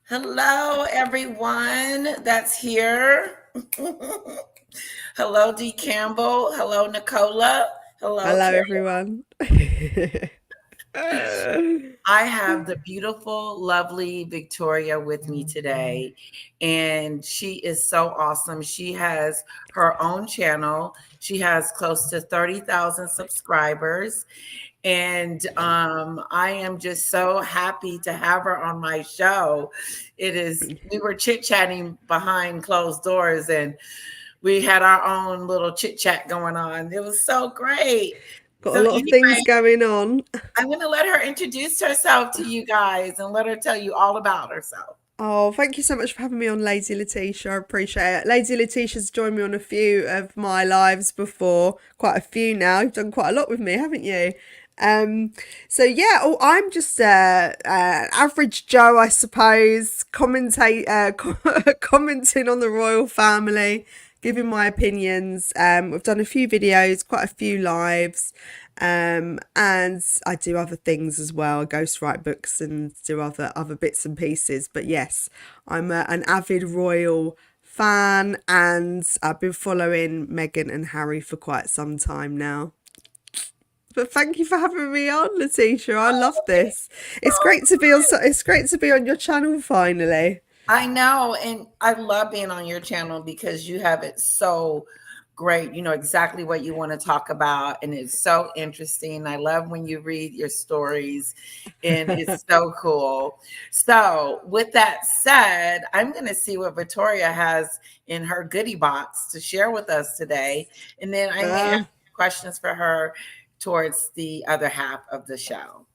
Hello, everyone that's here. Hello, D. Campbell. Hello, Nicola. Hello, Hello, Carrie. everyone. I have the beautiful, lovely Victoria with me today, and she is so awesome. She has her own channel. She has close to 30,000 subscribers. And I am just so happy to have her on my show. We were chit chatting behind closed doors and we had our own little chit chat going on. It was so great. Got a So, lot of things anyway, going on. I'm going to let her introduce herself to you guys and let her tell you all about herself. Oh, thank you so much for having me on, Lady Letitia. I appreciate it. Lady Letitia's joined me on a few of my lives before, quite a few now. You've done quite a lot with me, haven't you? Um, I'm just average Joe, I suppose, commenting on the royal family, giving my opinions. We've done a few videos, quite a few lives. And I do other things as well. I ghostwrite books and do other bits and pieces. But yes, I'm an avid royal fan, and I've been following Meghan and Harry for quite some time now. But thank you for having me on, Letitia. I love this. It's Oh, great to be on. It's great to be on your channel finally. I know. And I love being on your channel because you have it so great. You know exactly what you want to talk about. And it's so interesting. I love when you read your stories, and it's so cool. So, with that said, I'm going to see what Victoria has in her goodie box to share with us today. And then I may have Uh, questions for her towards the other half of the show.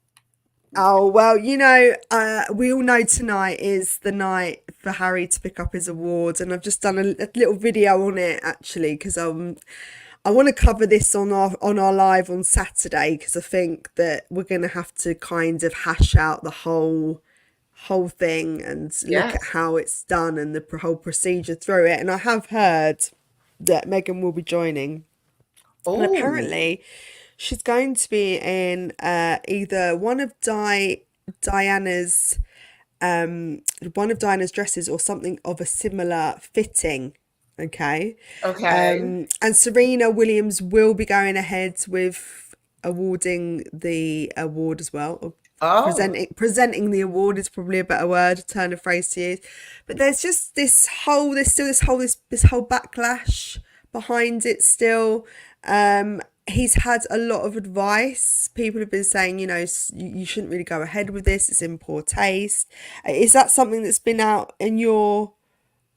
Oh, well, we all know tonight is the night for Harry to pick up his award, and I've just done a little video on it actually because I want to cover this on our live on Saturday because I think that we're going to have to kind of hash out the whole thing and look at Yes. how it's done and the whole procedure through it. And I have heard that Meghan will be joining, and Oh, apparently she's going to be in either Diana's one of Diana's dresses or something of a similar fitting. Okay. okay. And Serena Williams will be going ahead with awarding the award as well. Or Oh, presenting the award is probably a better word, a turn of phrase to use. But there's just this whole backlash behind it still. He's had a lot of advice. People have been saying, you shouldn't really go ahead with this. It's in poor taste. Is that something that's been out in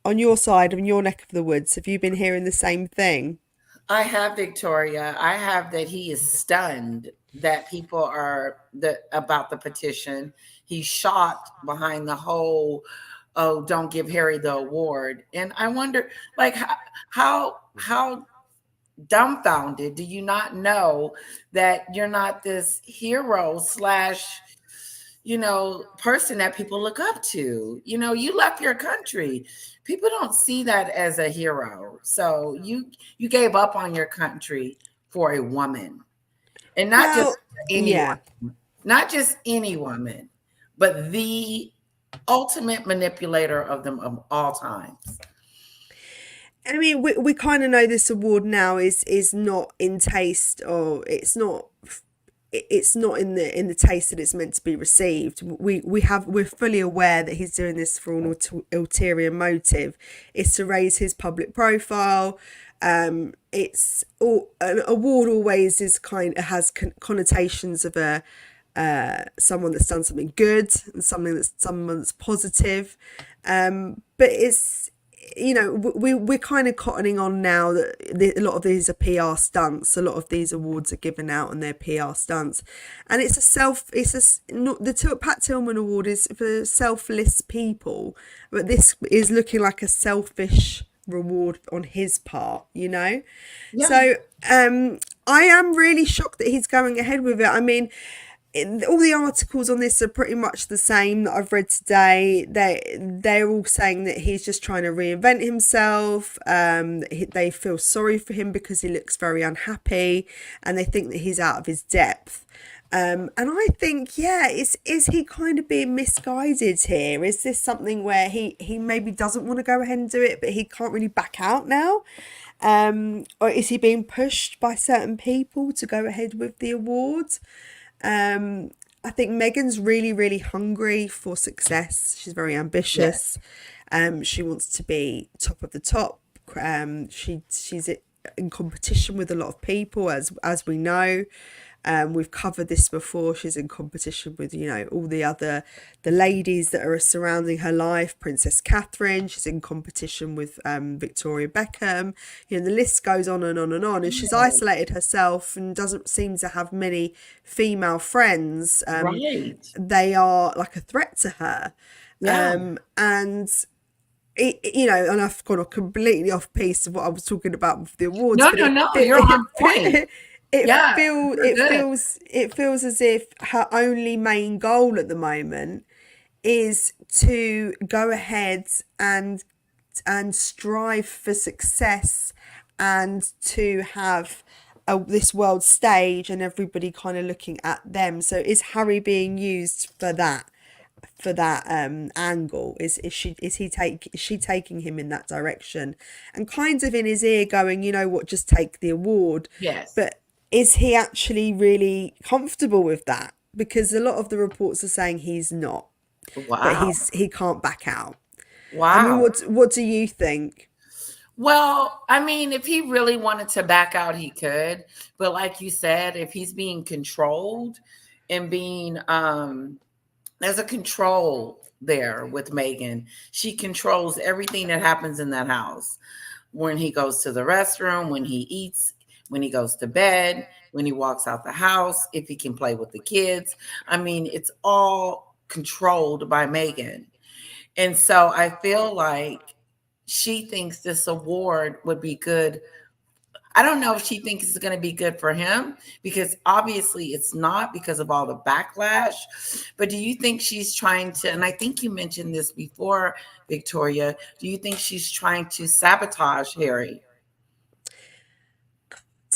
on your side, on your neck of the woods? Have you been hearing the same thing? I have Victoria. I have that he is stunned that people are about the petition. He's shocked behind the whole, oh, don't give Harry the award. And I wonder, like, how dumbfounded do you not know that you're not this hero slash person that people look up to. You left your country. People don't see that as a hero. So you gave up on your country for a woman. And not just Well, anyone, yeah. not just any woman, but the ultimate manipulator of them of all times. I mean, we kind of know this award now is not in taste, or it's not in the taste that it's meant to be received. We're fully aware that he's doing this for an ulterior motive. It's to raise his public profile. It's all an award always is has connotations of a someone that's done something good and someone that's positive. But it's we're kind of cottoning on now that a lot of these are PR stunts. A lot of these awards are given out and they're PR stunts, and not the Pat Tillman Award is for selfless people, but this is looking like a selfish reward on his part. Yeah. So I am really shocked that he's going ahead with it. I mean, all the articles on this are pretty much the same that I've read today. They're all saying that he's just trying to reinvent himself. They feel sorry for him because he looks very unhappy, and they think that he's out of his depth. And I think, yeah, is he kind of being misguided here? Is this something where he maybe doesn't want to go ahead and do it, but he can't really back out now? Or is he being pushed by certain people to go ahead with the awards? I think Meghan's really, really hungry for success. She's very ambitious. Yes. She wants to be top of the top. She's in competition with a lot of people, as we know. We've covered this before. She's in competition with, all the ladies that are surrounding her life. Princess Catherine. She's in competition with Victoria Beckham. The list goes on and on and on. And she's isolated herself and doesn't seem to have many female friends. Right. They are like a threat to her. Yeah. And and I've gone completely off piece of what I was talking about with the awards, No, but no, no. You're on point. Yeah, you're good. it feels as if her only main goal at the moment is to go ahead and strive for success and to have this world stage and everybody kind of looking at them. So is Harry being used for that? Angle is she taking him in that direction and kind of in his ear going, just take the award? Yes. But is he actually really comfortable with that? Because a lot of the reports are saying he's not, but Wow. he can't back out. I mean, Wow. what do you think? Well, I mean, if he really wanted to back out, he could. But like you said, if he's being controlled and being there's a control there with Meghan. She controls everything that happens in that house. When he goes to the restroom, when he eats, when he goes to bed, when he walks out the house, if he can play with the kids. I mean, it's all controlled by Meghan. And so I feel like she thinks this award would be good. I don't know if she thinks it's going to be good for him because obviously it's not because of all the backlash. But do you think she's trying to, and I think you mentioned this before, Victoria, do you think she's trying to sabotage Harry?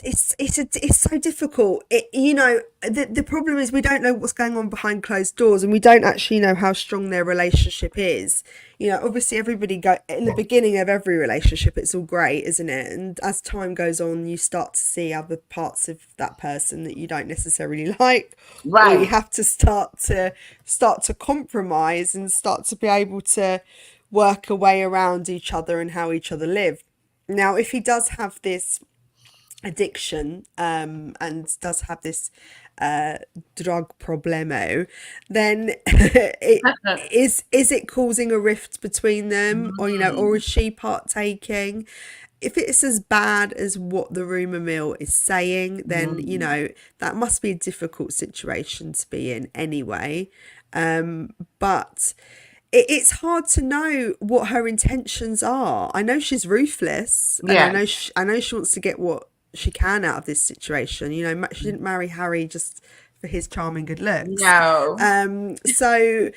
It's so difficult. The problem is we don't know what's going on behind closed doors, and we don't actually know how strong their relationship is. Obviously everybody go in the beginning of every relationship, it's all great, isn't it? And as time goes on, you start to see other parts of that person that you don't necessarily like, or you Right. have to start to compromise and start to be able to work a way around each other and how each other live. Now, if he does have this addiction and does have this uh, drug problemo, then is it causing a rift between them, or Mm, is she partaking? If it's as bad as what the rumor mill is saying, then mm. that must be a difficult situation to be in anyway. But it's hard to know what her intentions are. I know she's ruthless, and Yeah. I know she wants to get what she can out of this situation. She didn't marry Harry just for his charming good looks. No. So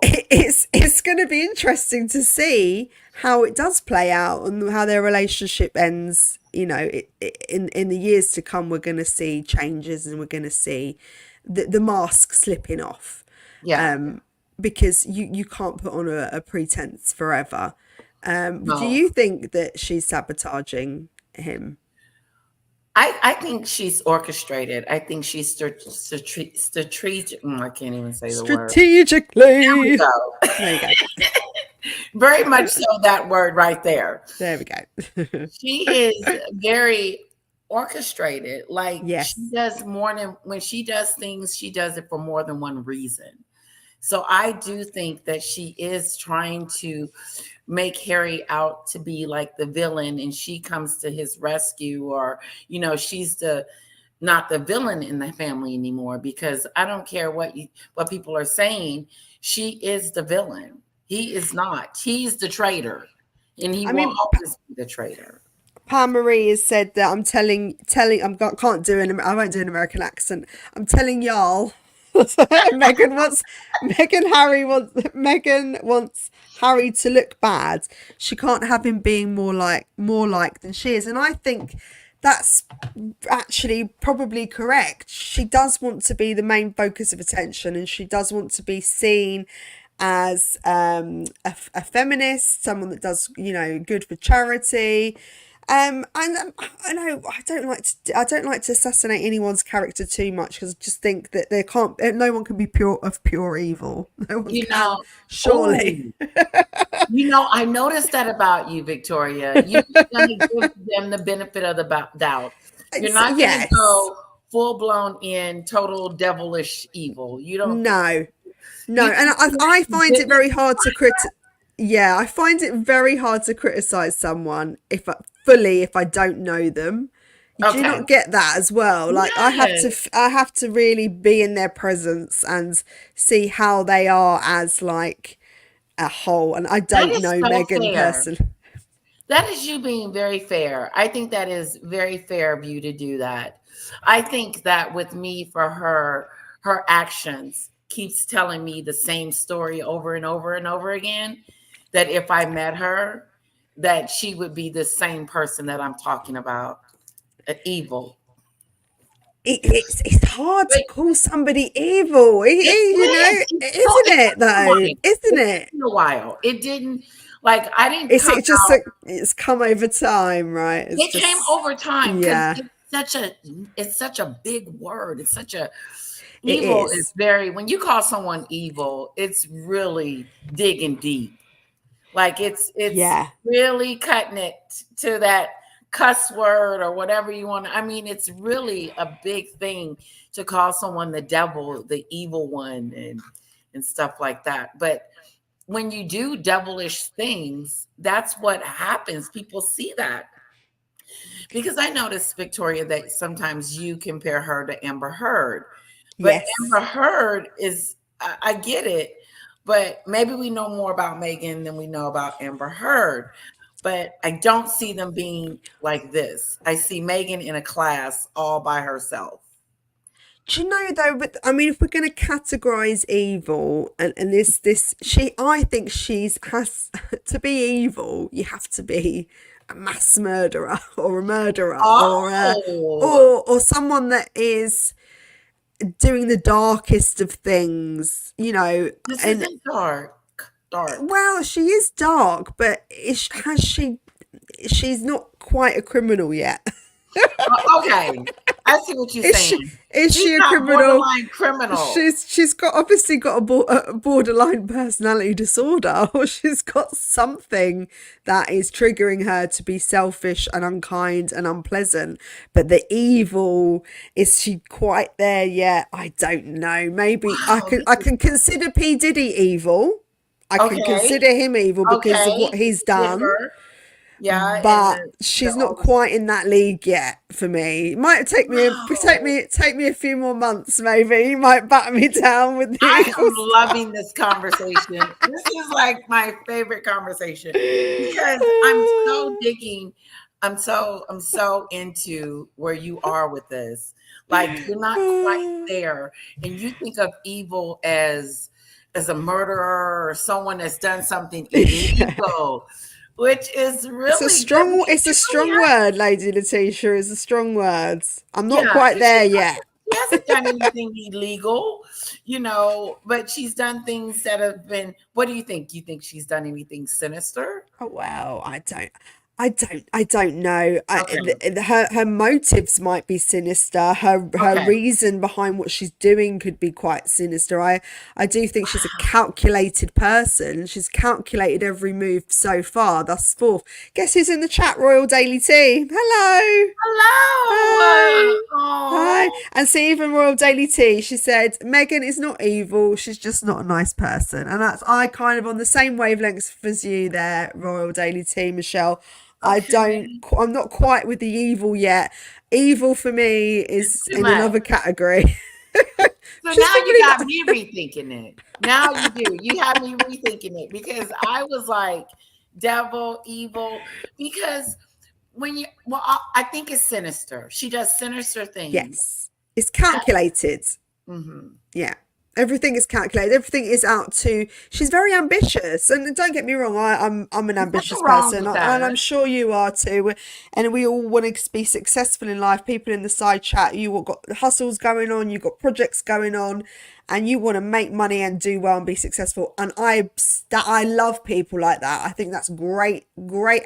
it's going to be interesting to see how it does play out and how their relationship ends. In the years to come, we're going to see changes and we're going to see the mask slipping off, Yeah. because you can't put on a pretense forever. But do No. you think that she's sabotaging him? I think she's orchestrated. I think she's strategic. I can't even say the word. There we Strategically. go. There you go. Very much so that word right there. There we go. She is very orchestrated. Like she Yes. does more than when she does things, she does it for more than one reason. So I do think that she is trying to make Harry out to be like the villain and she comes to his rescue, or she's the not the villain in the family anymore, because I don't care what people are saying, she is the villain. He is not. He's the traitor and he I will mean, always be the traitor. Pam Marie has said that can't do I won't do an American accent. I'm telling y'all. Megan wants Harry to look bad. She can't have him being more like than she is, and I think that's actually probably correct. She does want to be the main focus of attention, and she does want to be seen as a feminist, someone that does, you know, good for charity. And I know I don't like to assassinate anyone's character too much, because I just think that there can't, no one can be pure of pure evil. No one You can, know, oh, surely. I noticed that about you, Victoria. You're going to give them the benefit of the doubt. You're It's, not going to yes, go full blown in total devilish evil. You don't think no, no, you and think you I actually find it witnessed very hard to Yeah, I find it very hard to criticize someone if I don't know them. Do you okay. not get that as well? Like, Yes, I have to really be in their presence and see how they are as like a whole. And I that don't is know so Meghan fair. person. That is you being very fair. I think that is very fair of you to do that. I think that with me, for her actions keeps telling me the same story over and over and over again. That if I met her, that she would be the same person that I'm talking about, evil. It's hard to But call somebody evil, it you is. know, It isn't took it me a though? while. Isn't It it? took me a while. It didn't like I didn't It's come it just out. it's come over time, right? It's It came just, over time because yeah, it's such a big word. It's such a it evil is is. very when you call someone evil, it's really digging deep. Like it's Yeah, really cutting it to that cuss word or whatever you want. I mean, it's really a big thing to call someone the devil, the evil one, and stuff like that. But when you do devilish things, that's what happens. People see that. Because I noticed, Victoria, that sometimes you compare her to Amber Heard. But Amber yes. Heard is, I get it, but maybe we know more about Meghan than we know about Amber Heard. But I don't see them being like this. I see Meghan in a class all by herself. Do you know though? But I mean, if we're going to categorize evil, and I think she's has to be evil. You have to be a mass murderer or a murderer Oh, or someone that is doing the darkest of things. You know, this and isn't dark. Dark. well, she is dark, but has she? She's not quite a criminal yet. Okay. I see what you're Is she? saying. Is She's she a not criminal? borderline criminal. She's got obviously got a borderline personality disorder, or she's got something that is triggering her to be selfish and unkind and unpleasant. But the evil, is she quite there yet? I don't know. Maybe Wow, this I is can consider P Diddy evil. I can okay. consider him evil because of Okay, what he's done, Denver. Yeah, and but the she's not oldest. quite in that league yet for me. It might Wow. take me a few more months. Maybe you might batter me down with the I am evil stuff. loving this conversation. This is like my favorite conversation because I'm so digging. I'm so into where you are with this. Like you're not quite there, and you think of evil as a murderer or someone that's done something Yeah. illegal, which is really good because It's a you really strong word, Lady Letitia. It's a strong word. I'm not yeah, quite and there yet. she hasn't done anything illegal, but she's done things that have been what do you think? You think she's done anything sinister? Oh well, I don't know. Okay. Her motives might be sinister. Her Okay. reason behind what she's doing could be quite sinister. I do think she's a calculated person. She's calculated every move so far, thus forth. Guess who's in the chat? Royal Daily Tea. Hello. Hello. Hi. Hi. Oh, And see, even Royal Daily Tea, she said, Meghan is not evil. She's just not a nice person. And that's, I kind of on the same wavelength as you there, Royal Daily Tea, Michelle. okay. I'm not quite with the evil yet. Evil for me It's is too in much. another category. So She's now you probably got not. me rethinking it. Now you do. You have me rethinking it because I was like devil, evil, because I think it's sinister. She does sinister things. Yes. It's calculated. Mhm. Yeah. Everything is calculated. Everything is out to. She's very ambitious, and don't get me wrong. I'm an There's nothing ambitious wrong person, with and I'm that. sure you are too. And we all want to be successful in life. People in the side chat, you all got hustles going on. You got projects going on, and you want to make money and do well and be successful. And I love people like that. I think that's great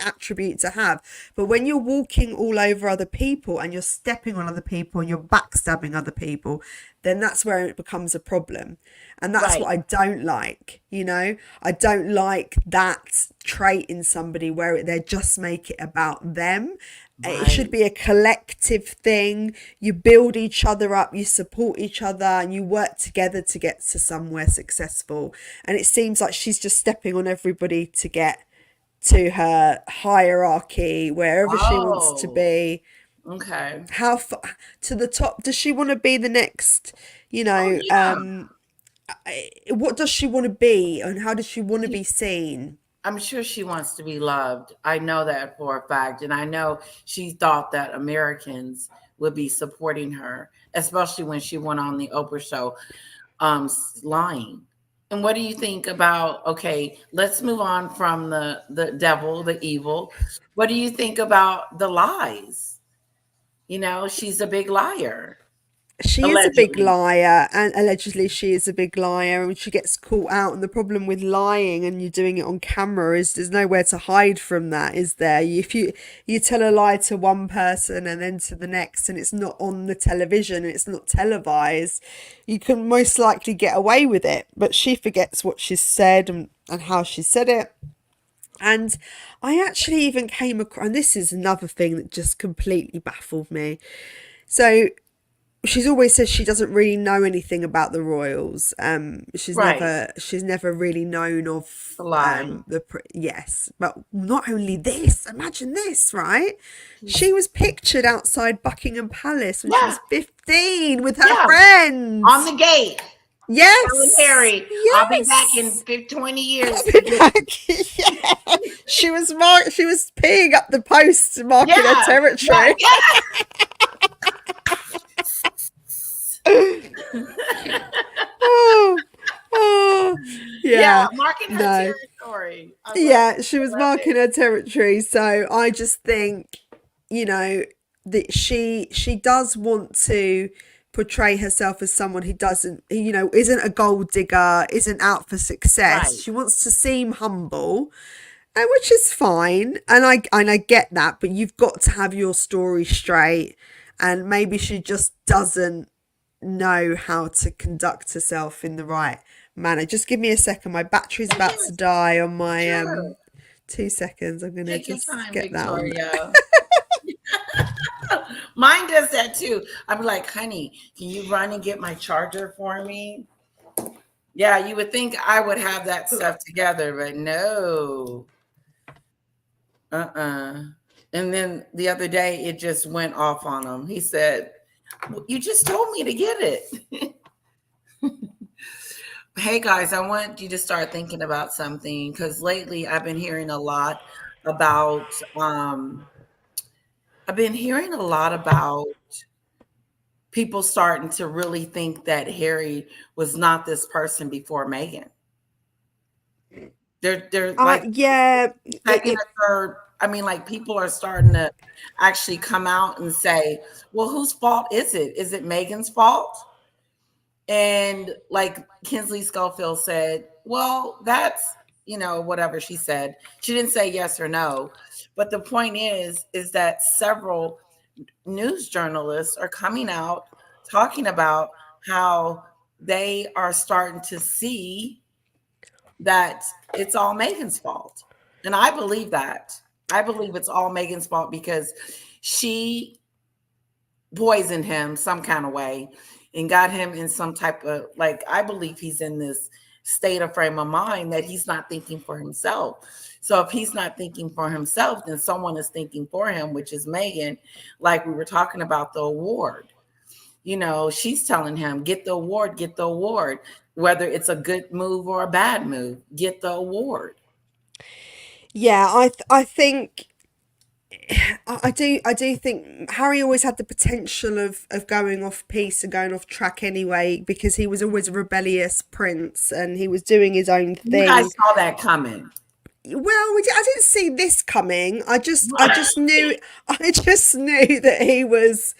attribute to have. But when you're walking all over other people and you're stepping on other people and you're backstabbing other people, then that's where it becomes a problem. And that's what Right. I don't like, you know? I don't like that trait in somebody where they just make it about them. It should Right. be a collective thing. You build each other up, you support each other, and you work together to get to somewhere successful. And it seems like she's just stepping on everybody to get to her hierarchy, wherever she wants to Oh, be. okay. How far to the top does she want to be the next, you Oh, know, yeah. what does she want to be and how does she want to She, be seen? I'm sure she wants to be loved. I know that for a fact. And I know she thought that Americans would be supporting her, especially when she went on the Oprah show, lying. And what do you think about, okay, let's move on from the devil, the evil. What do you think about the lies? She's a big liar, She is a big allegedly. liar, and allegedly she is a big liar, and she gets caught out. And the problem with lying and you're doing it on camera is there's nowhere to hide from that, is there? If you tell a lie to one person and then to the next, and it's not on the television and it's not televised, you can most likely get away with it. But she forgets what she's said and how she said it. And I actually even came across, and this is another thing that just completely baffled me. So she's always said she doesn't really know anything about the royals. Right. She's never really known of The lie. yes, but not only this. Imagine this, right? She was pictured outside Buckingham Palace when she Yeah. was 15 with her Yeah. On friends. the gate. Telling Yes, Harry, I'll be back in yes. 20 I'll years be to get back. Yeah, she was peeing up the posts, marking her yeah, yeah, territory. yeah. Oh, oh, Yeah, yeah, marking her no, territory. I love yeah, it. she was I love marking it. her territory. So I just think, you know, that she does want to portray herself as someone who doesn't, you know, isn't a gold digger, isn't out for success. Right. She wants to seem humble, and which is fine, and I get that, but you've got to have your story straight, and maybe she just doesn't know how to conduct herself in the right manner. Just give me a second. My battery's about to Yes, die on my sure. 2 seconds. I'm gonna Take your just time, get that on there. Victoria. Mine does that too. I'm like, honey, can you run and get my charger for me? Yeah, you would think I would have that stuff together, but no. Uh-uh. And then the other day it just went off on him. He said, you just told me to get it. Hey guys, I want you to start thinking about something because lately I've been hearing a lot about I've been hearing a lot about people starting to really think that Harry was not this person before Meghan. They're like Yeah, second or third. I mean, like people are starting to actually come out and say, well, whose fault is it? Is it Meghan's fault? And like Kinsley Schofield said, well, that's, whatever she said. She didn't say yes or no. But the point is that several news journalists are coming out talking about how they are starting to see that it's all Meghan's fault. And I believe that. I believe it's all Meghan's fault because she poisoned him some kind of way and got him in some type of, like, I believe he's in this state of frame of mind that he's not thinking for himself. So if he's not thinking for himself, then someone is thinking for him, which is Meghan. Like we were talking about the award. She's telling him, get the award, get the award. Whether it's a good move or a bad move, get the award. yeah. I think I do think Harry always had the potential of going off piece and going off track anyway, because he was always a rebellious prince and he was doing his own You guys thing. saw that coming. Well, I didn't see this coming. I just knew I just knew that he was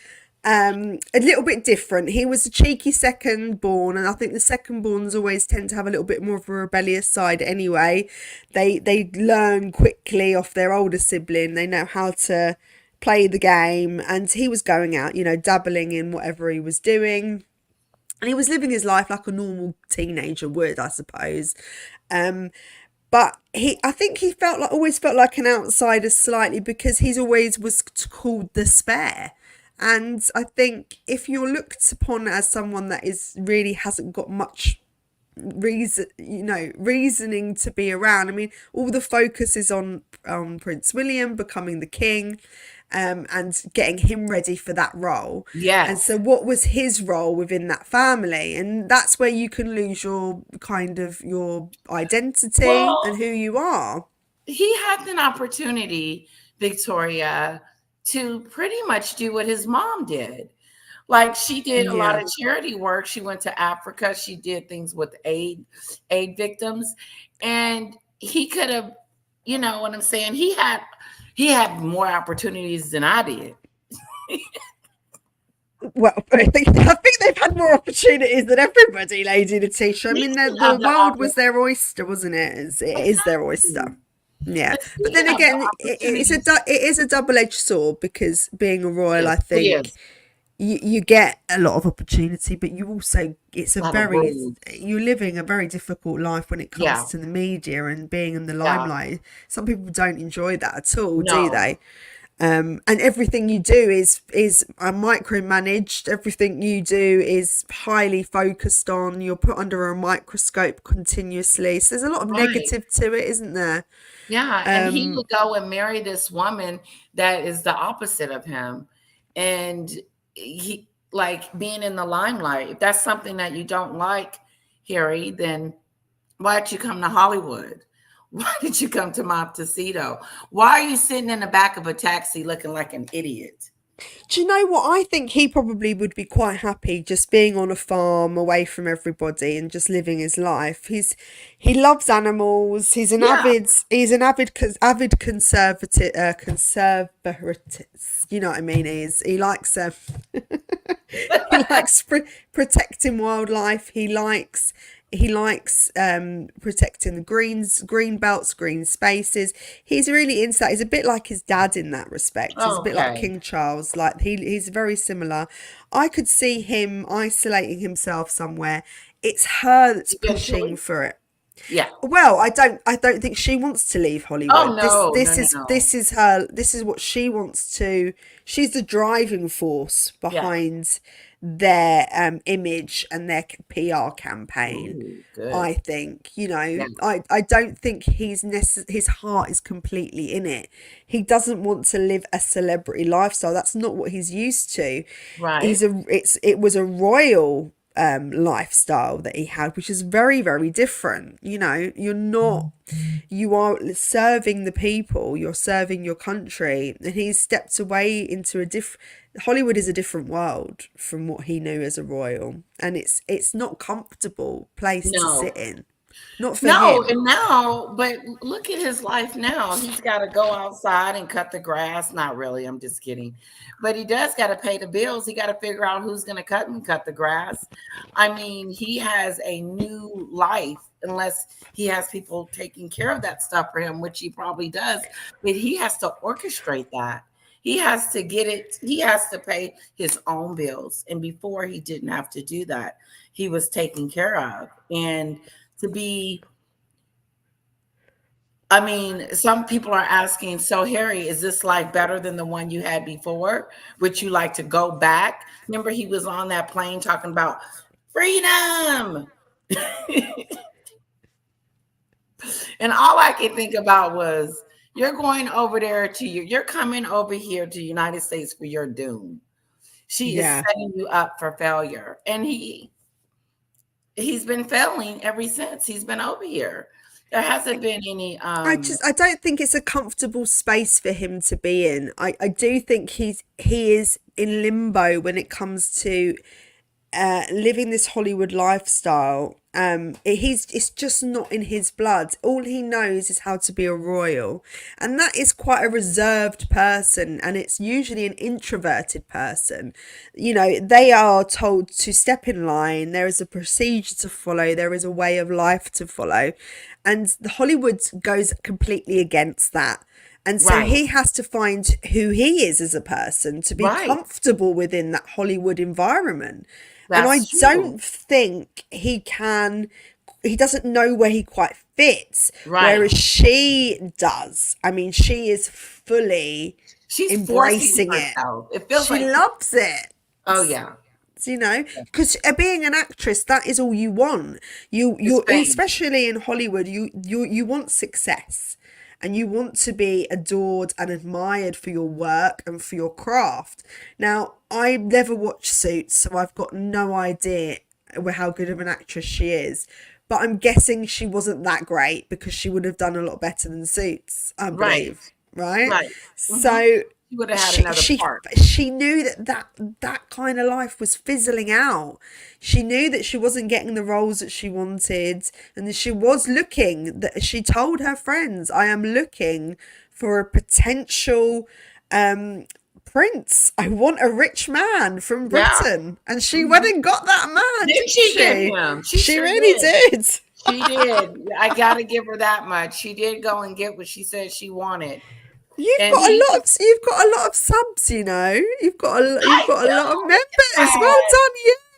a little bit different. He was a cheeky second born, and I think the second borns always tend to have a little bit more of a rebellious side anyway. They learn quickly off their older sibling. They know how to play the game, and he was going out, dabbling in whatever he was doing. And he was living his life like a normal teenager would, I suppose. Um, but I think he always felt like an outsider slightly, because he's always was called the spare. And I think if you're looked upon as someone that is really hasn't got much reasoning to be around. I mean, all the focus is on Prince William becoming the king, and getting him ready for that role. And so, Yes. what was his role within that family? And that's where you can lose your kind of your identity and Well, who you are. he had an opportunity, Victoria, to pretty much do what his mom did. Like she did a lot Yeah. of charity work. She went to Africa. She did things with aid victims, and he could have, you know what I'm saying. He had more opportunities than I did. Well, I think they've had more opportunities than everybody, Lady Letitia. I mean, Speaking the of the world was their oyster, wasn't it? It is their opportunity, oyster. Yeah, but but speaking then of the again, opportunities, it is a double edged sword, because being a royal, I it think is you get a lot of opportunity, but you also a lot of rules. you're living a very difficult life when it comes Yeah, to the media and being in the yeah, limelight. Some people don't enjoy that at all, do no, they? And everything you do is micromanaged. Everything you do is highly focused on. You're put under a microscope continuously. So there's a lot of right. negative to it, isn't there? Yeah, and he Um, would go and marry this woman that is the opposite of him, and he like being in the limelight. If that's something that you don't like, Harry, then why did you come to Hollywood? Why did you come to Montecito? Why are you sitting in the back of a taxi looking like an idiot? Do you know what? I think he probably would be quite happy just being on a farm away from everybody and just living his life. He loves animals. Yeah, Avid conservatist. You know what I mean? He likes he likes protecting wildlife. He likes protecting the green belts, green spaces. He's really into that. He's a bit like his dad in that respect. He's a bit like okay. King Charles. Like he's very similar. I could see him isolating himself somewhere. It's her that's pushing Eventually, for it. yeah. Well, I don't think she wants to leave Oh Hollywood. This no, no, this no, is no. this is her this is what she wants to. She's the driving force Yeah. behind their image and their PR campaign. Ooh, good. I think, Yeah. I don't think his heart is completely in it. He doesn't want to live a celebrity lifestyle. That's not what he's used to. Right. It was a royal lifestyle that he had, which is very, very different. You are serving the people, you're serving your country, and he's stepped away into a different. Hollywood is a different world from what he knew as a royal, and it's not comfortable place to No. sit in, not for No, him. and now, but look at his life now. He's got to go outside and cut the grass. Not really, I'm just kidding. But he does got to pay the bills. He got to figure out who's going to cut the grass. I mean, he has a new life unless he has people taking care of that stuff for him, which he probably does. But he has to orchestrate that. He has to get it, he has to pay his own bills. And before he didn't have to do that, he was taken care of. And to be I mean, some people are asking, so Harry, is this like better than the one you had before? Would you like to go back? Remember, he was on that plane talking about freedom. And all I could think about was, you're going over there you're coming over here to the United States for your doom. She is Yeah. setting you up for failure. And he's been failing ever since he's been over here. There hasn't been any. I don't think it's a comfortable space for him to be in. I do think he is in limbo when it comes to living this Hollywood lifestyle. It's just not in his blood. All he knows is how to be a royal, and that is quite a reserved person, and it's usually an introverted person. You know, they are told to step in line. There is a procedure to follow. There is a way of life to follow, and the Hollywood goes completely against that. And so Right, he has to find who he is as a person to be right. comfortable within that Hollywood environment. And I That's true. don't think he doesn't know where he quite fits, Right. whereas she does. I mean, she is fully She's forcing embracing it. herself. It feels She like, loves it. oh yeah, You know, because being an actress, that is all you want. it's You fame. especially in Hollywood, you want success, and you want to be adored and admired for your work and for your craft. Now, I never watched Suits, so I've got no idea how good of an actress she is. But I'm guessing she wasn't that great because she would have done a lot better than Suits, I Right, believe. Right? right. Hmm. So She would have had she another she part. she knew that kind of life was fizzling out. She knew that she wasn't getting the roles that she wanted, and that she was looking. That she told her friends, "I am looking for a potential um, prince. I want a rich man from Yeah. Britain." And she went Hmm. and got that man, Didn't didn't she get she? him? She She sure really did. did. She did. I gotta give her that much. She did go and get what she said she wanted, and he was. You've got a lot of subs, you know. You've I got a lot of know. Look members. at Well that. done,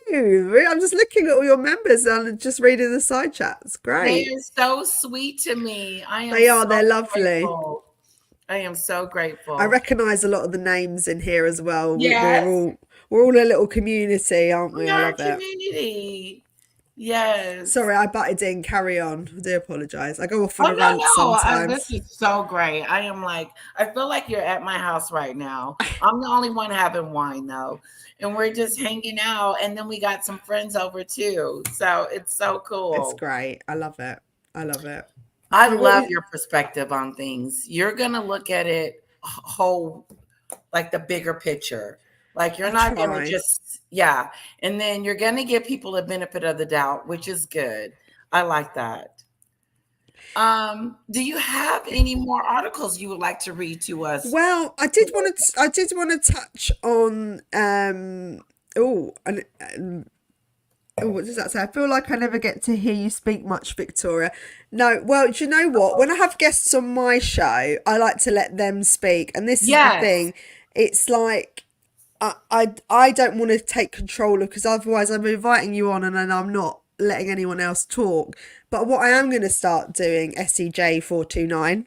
you. I'm just looking at all your members and just reading the side chats. They Great. are so sweet to me. I am They are. so They're lovely. grateful. I am so I grateful. recognise a lot of the names in here as well. Yes, We're all a little community, aren't we? we I are a love it. community. Yes. Sorry, I butted in. Carry on. I do apologise. I go off on Oh a no, rant no. This sometimes. is so great. I am like, I feel like you're at my house right now. I'm the only one having wine though, and we're just hanging out. And then we got some friends over too. So it's so It's cool. great. I love it. I love it. I So love your perspective on things. You're gonna look at it whole, like the bigger picture. Like you're I not gonna try. just, yeah. And then you're gonna give people the benefit of the doubt, which is good. I like that. Do you have any more articles you would like to read to us? Well, I did want to touch on oh and oh, what does that say? I feel like I never get to hear you speak much, Victoria. No, well, do you know what? When I have guests on my show, I like to let them speak, and this is the Yes. thing. It's like I don't want to take control of, because otherwise I'm inviting you on and then I'm not letting anyone else talk. But what I am going to start doing, SEJ429,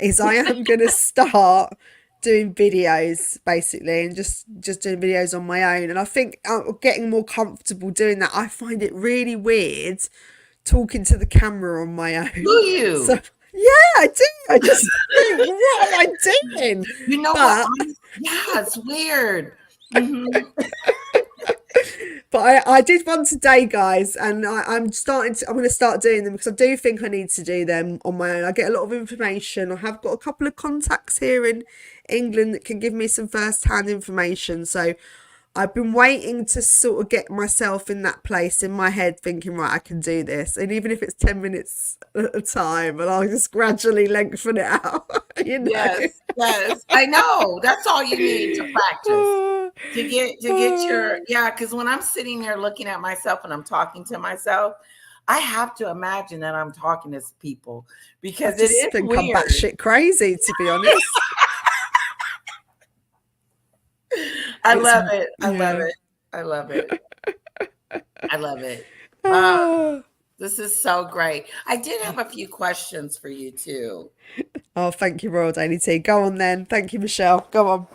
is I am going to start doing videos basically, and just doing videos on my own. And I think I'm getting more comfortable doing that. I find it really weird talking to the camera on my Do own. So you? yeah, I do. I just think, what am I doing? You know what? But Yeah, it's weird. Mhm. I did one today, guys, and I'm going to start doing them because I do think I need to do them on my own. I get a lot of information. I have got a couple of contacts here in England that can give me some first-hand information. So I've been waiting to sort of get myself in that place in my head, thinking, right, I can do this. And even if it's 10 minutes at a time, and I'll just gradually lengthen it out, you know. Yes, yes. I know. That's all you need to practice. To get your, yeah, because when I'm sitting there looking at myself and I'm talking to myself, I have to imagine that I'm talking to people I because it just is think I'm weird. batshit crazy, to be honest. I It's love it. I love yeah. it. I love it. I love it. Uh, Oh, this is so great. I did have a few questions for you too. oh, thank you, Royal Daily Tea. Go on then. Thank you, Michelle. Go on.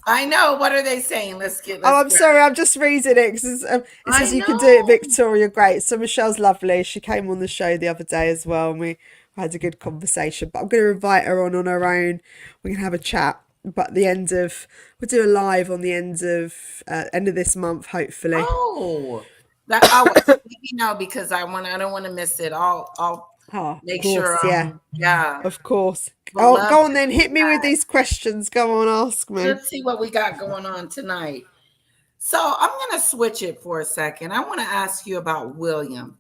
I know. What are they saying? Oh, Let's I'm grab sorry. it. I'm just reading it because it I says you can do it, know. Victoria. Great. So Michelle's lovely. She came on the show the other day as well, and we had a good conversation. But I'm going to invite her on her own. We can have a chat. But at the end of we'll do a live on the end of this month, hopefully. Oh, that I let me know because I don't want to miss it. I'll Oh, of Make sure, course, yeah, yeah, of course. would Oh, love go on to then, see hit me with that. these questions. Go on, ask me. Let's see what we got going on tonight. So I'm going to switch it for a second. I want to ask you about William.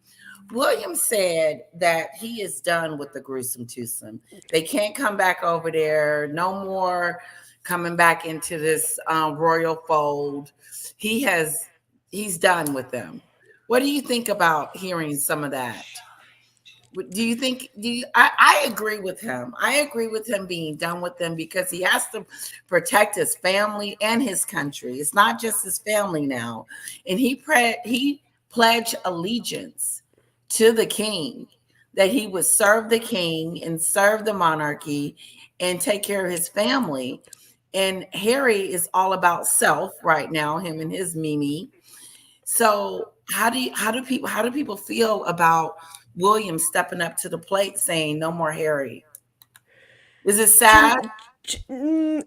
William said that he is done with the gruesome twosome. They can't come back over there. No more coming back into this royal fold. He has, he's done with them. What do you think about hearing some of that? Do you think, I agree with him. I agree with him being done with them because he has to protect his family and his country. It's not just his family now. And he pledged allegiance to the king, that he would serve the king and serve the monarchy and take care of his family. And Harry is all about self right now, him and his Mimi. So how do people feel about William stepping up to the plate saying no more Harry? Is it Do you, sad? mm,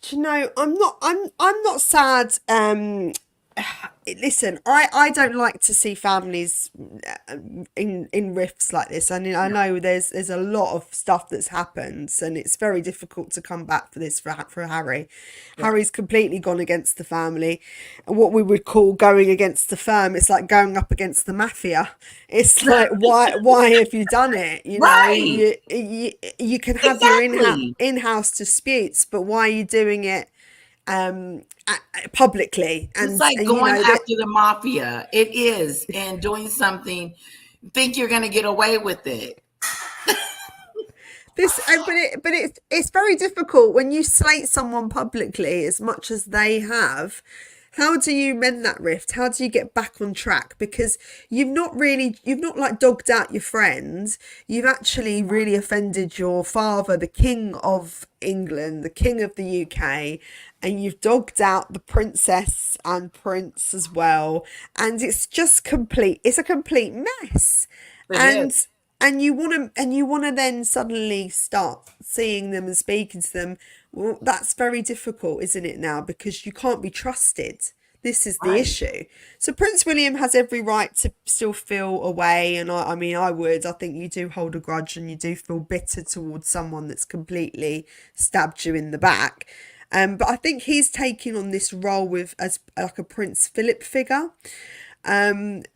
do you know, I'm not sad. Listen, I don't like to see families in rifts like this. I mean, I Yeah. know there's a lot of stuff that's happened, and it's very difficult to come back for this for Harry. Yeah. Harry's completely gone against the family, and what we would call going against the firm. It's like going up against the mafia. It's like why have you done it? You know, Right. you can have your Exactly. in-house disputes, but why are you doing it publicly? It's And like you going know that after the mafia. It is, and doing something, think you're going to get away with it. this but it's very difficult when you slate someone publicly as much as they have. How do you mend that rift? How do you get back on track? Because you've not like dogged out your friends. You've actually really offended your father, the King of England, the King of the UK, and you've dogged out the princess and prince as well. And it's a complete mess. It is. And you want to then suddenly start seeing them and speaking to them. Well, that's very difficult, isn't it, now, because you can't be trusted. This is the Right. issue. So Prince William has every right to still feel away, and I mean, I think you do hold a grudge and you do feel bitter towards someone that's completely stabbed you in the back. But I think he's taking on this role with as like a Prince Philip figure,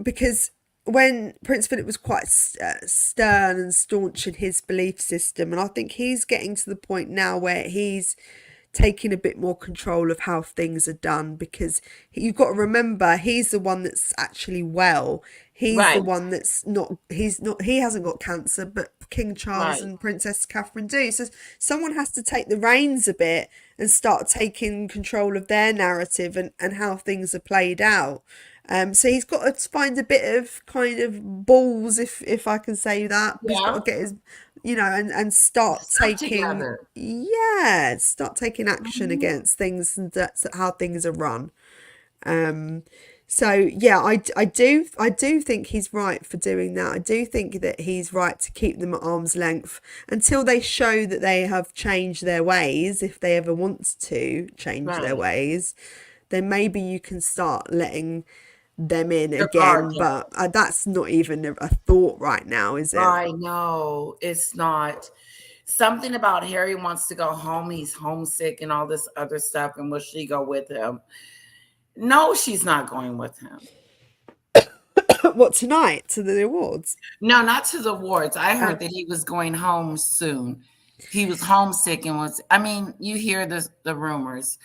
because when Prince Philip was quite stern and staunch in his belief system, and I think he's getting to the point now where he's taking a bit more control of how things are done, because you've got to remember he's the one that's actually well. He's the Right. one that's not, he hasn't got cancer, but King Charles Right. and Princess Catherine do. So someone has to take the reins a bit and start taking control of their narrative and how things are played out. So he's got to find a bit of kind of balls, if I can say that. He's got to Yeah. get his, and start Stuff taking, together. yeah, start taking action Mhm. against things, and that's how things are run. Um, so yeah, I do think he's right for doing that. I do think that he's right to keep them at arm's length until they show that they have changed their ways. If they ever want to change their Right. ways, then maybe you can start letting them in Your guard again. down. But that's not even a thought right now, is it? I know it's not. Something about Harry wants to go home. He's homesick and all this other stuff. And will she go with him? No, she's not going with him. What, tonight to the awards? No, not to the wards. I Oh, heard that he was going home soon. He was homesick and was, I mean, you hear the rumors,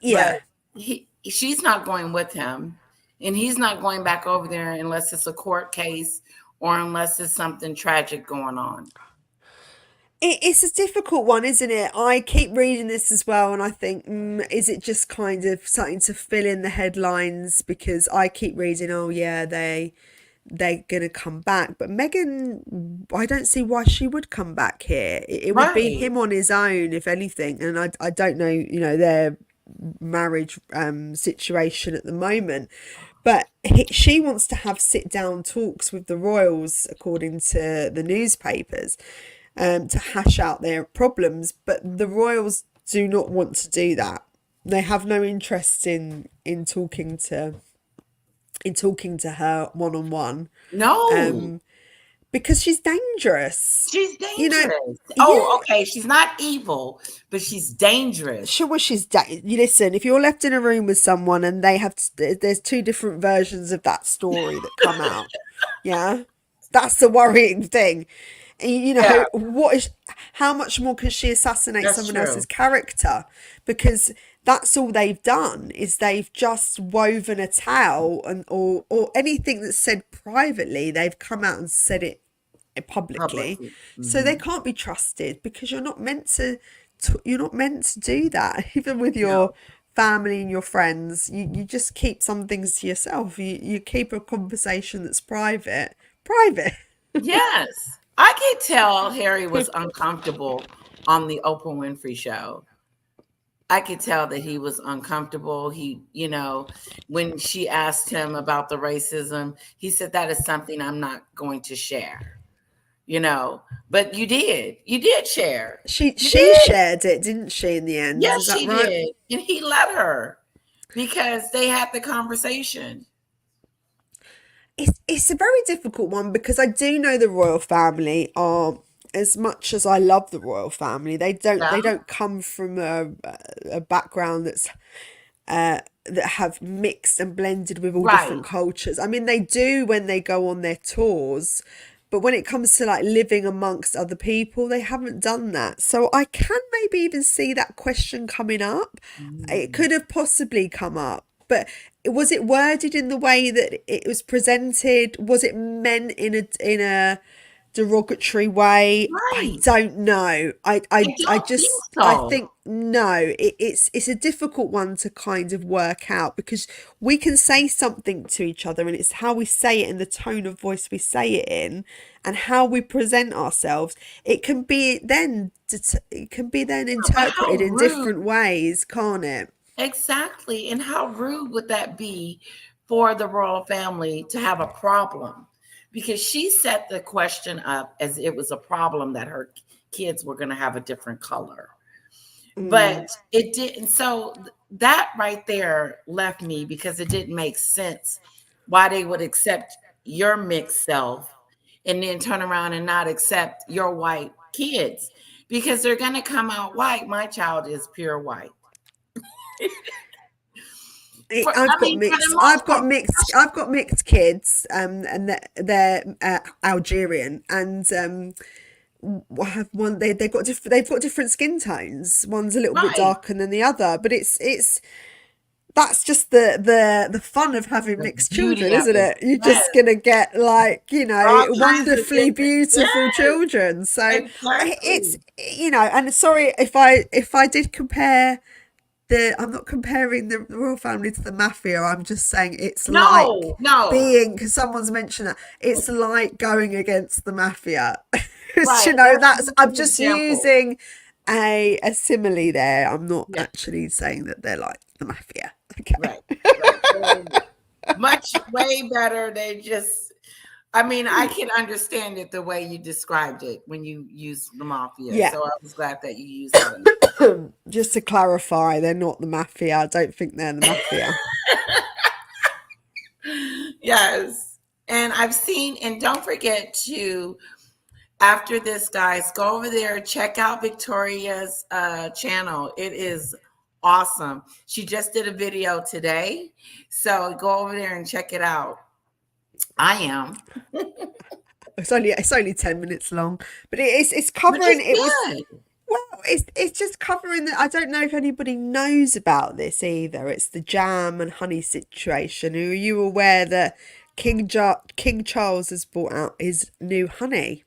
yeah. but she's not going with him. And he's not going back over there unless it's a court case or unless it's something tragic going on. It's a difficult one, isn't it? I keep reading this as well, and I think, is it just kind of something to fill in the headlines? Because I keep reading, oh yeah, they're gonna come back, but Meghan, I don't see why she would come back here. It would be Right. him on his own, if anything, and I don't know, their marriage situation at the moment. But she wants to have sit down talks with the royals, according to the newspapers, to hash out their problems. But the royals do not want to do that. They have no interest in talking to her one on one. No. because she's dangerous. She's You know, dangerous. Oh, yeah. okay. She's not evil, but she's dangerous. Sure, well, you listen. If you're left in a room with someone and there's two different versions of that story that come out. Yeah, that's the worrying thing. You Yeah, know, how much more can she assassinate that's someone else's true. character? Because that's all they've done is they've just woven a tale, and or anything that's said privately, they've come out and said it publicly. Publicly. So they Hmm. can't be trusted because you're not meant to do that. Even with your No. family and your friends, you just keep some things to yourself. You keep a conversation that's private. Yes. I could tell Harry was uncomfortable on the Oprah Winfrey show. I could tell that he was uncomfortable. When she asked him about the racism, he said, that is something I'm not going to share, but you did. You did share. You She did. shared it, didn't she, in the end? Yes, Is that she right? did. And he let her because they had the conversation. It's a very difficult one because I do know the royal family are, as much as I love the royal family, Yeah. they don't come from a background that have mixed and blended with all Right. different cultures. I mean, they do when they go on their tours, but when it comes to like living amongst other people, they haven't done that. So I can maybe even see that question coming up. It Mm. could have possibly come up, but was it worded in the way that it was presented? Was it meant in a derogatory way? I Right. don't know. I don't think I so. think no. It's a difficult one to kind of work out because we can say something to each other, and it's how we say it and the tone of voice we say it in, and how we present ourselves. It can be then But how interpreted in rude. different ways, can't it? Exactly. And how rude would that be for the royal family to have a problem? Because she set the question up as it was a problem that her kids were going to have a different color. Mm. But it didn't. So that right there left me because it didn't make sense why they would accept your mixed self and then turn around and not accept your white kids because they're going to come out white. My child is pure white. I mean, for the most part, I've got mixed kids, and they're Algerian, and have one they've got different skin tones. One's a little bit right. darker than the other, but it's that's just the fun of having The mixed children, beauty of isn't it. it? You're Yes. just gonna get, like, All kinds of wonderfully different. beautiful Yes, children. So it's, exactly. and sorry if I did compare I'm not comparing the royal family to the mafia. I'm just saying it's like No, no. because someone's mentioned that, it's like going against the mafia. Right. That's a That's, I'm good just example. using a simile there. I'm not Yeah. actually saying that they're like the mafia. Okay. Right. Right. Much way better. I mean, I can understand it the way you described it when you used the mafia. Yeah. So I was glad that you used that. Just to clarify, they're not the mafia. I don't think they're the mafia. Yes. And I've seen, and don't forget to, after this, guys, go over there, check out Victoria's channel. It is awesome. She just did a video today. So go over there and check it out. I am. It's only 10 minutes long, but it's But covering. it's It was good. Well, it's just covering I don't know if anybody knows about this either. It's the jam and honey situation. Are you aware that King Charles has brought out his new honey?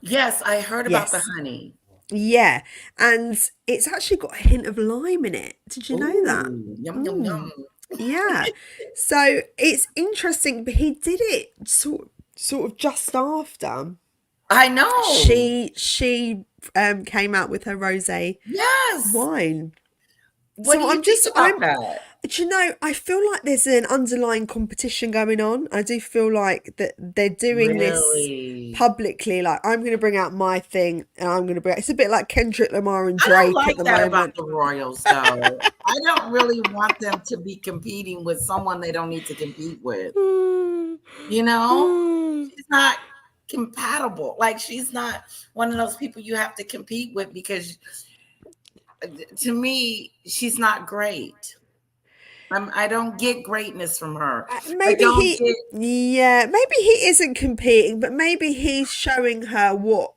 Yes, I heard about the Yes. honey. Yeah, and it's actually got a hint of lime in it. Did you know that? Ooh, yum, yum, yum. Yeah. So it's interesting, but he did it sort of just after I know. she came out with her rosé Yes. wine. What do So you think about that? do you know, I feel like there's an underlying competition going on. I do feel like that they're doing this Really? publicly, like, I'm going to bring out my thing and I'm going to bring, it's a bit like Kendrick Lamar and I don't Drake at like the that about moment. the Royals, though. I don't really want them to be competing with someone they don't need to compete with. You know, she's not. compatible. Like she's not one of those people you have to compete with because to me, she's not great. I don't get greatness from her. I Maybe don't he, get yeah, maybe he isn't competing, but maybe he's showing her what,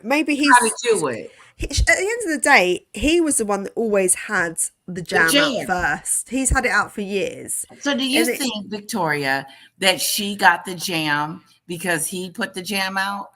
maybe how to do it. at the end of the day, he was the one that always had the The jam out jam. first. He's had it out for years. So do you And it, think, Victoria, that she got the jam because he put the jam out?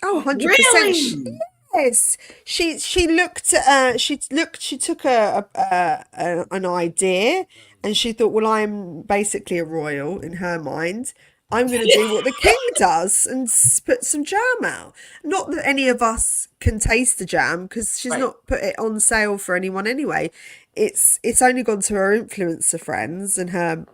oh, 100%. Really? Yes, she looked at she took an idea, and she thought, well, I'm basically a royal in her mind. I'm going to do what the king does and put some jam out. Not that any of us can taste the jam because she's Right. not put it on sale for anyone anyway. It's only gone to her influencer friends and her.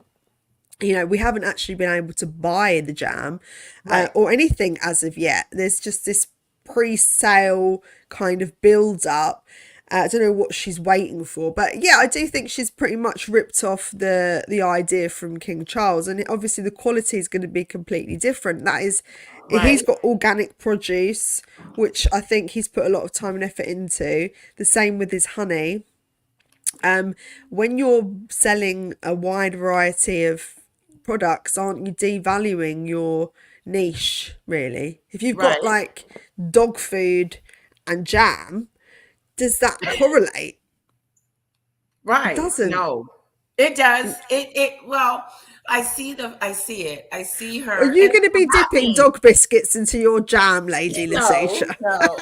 We haven't actually been able to buy the jam Right. or anything as of yet. There's just this pre-sale kind of build up. I don't know what she's waiting for, but yeah, I do think she's pretty much ripped off the idea from King Charles, and obviously the quality is going to be completely different. That is, he's Right. got organic produce, which I think he's put a lot of time and effort into. The same with his honey. When you're selling a wide variety of products, aren't you devaluing your niche, really? If you've got Right. like dog food and jam, does that correlate? It Right. doesn't. No. It does. Well, I see it. I see Are her you and going to be not dipping me. dog biscuits into your jam, Lady No, Letitia? no.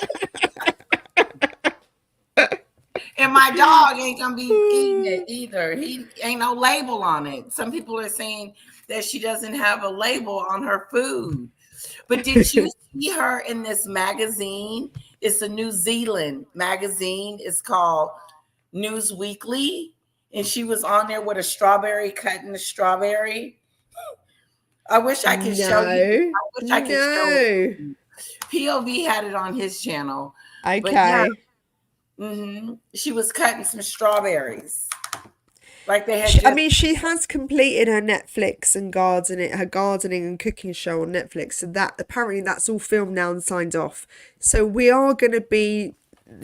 And my dog ain't gonna be eating it either. He ain't no label on it. Some people are saying that she doesn't have a label on her food. But did you see her in this magazine? It's a New Zealand magazine. It's called News Weekly. And she was on there with a strawberry, cutting the strawberry. I wish I could show you. No, I wish I could show it no. to you. POV had it on his channel. But yeah, Okay. she was cutting some strawberries. Like they had I just mean, she has completed her Netflix and her gardening and cooking show on Netflix. So that apparently that's all filmed now and signed off. So we are going to be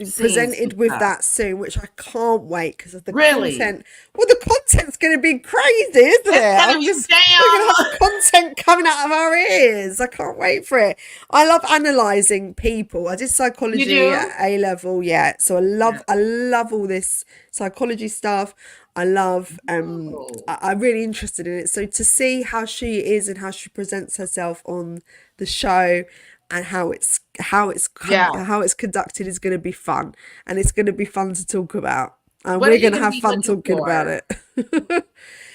seen some presented with stuff. that soon, which I can't wait because of the Really? content. Well, the content's going to be crazy, isn't It's it? gonna be We're going to have damn. content coming out of our ears. I can't wait for it. I love analyzing people. I did You psychology at do? A level, yeah. So Yeah. I love all this psychology stuff. I love Oh, I'm really interested in it. So to see how she is and how she presents herself on the show and yeah. how it's conducted is going to be fun, and it's going to be fun to talk about, and What are we're you going to gonna have be fun looking talking about for? it.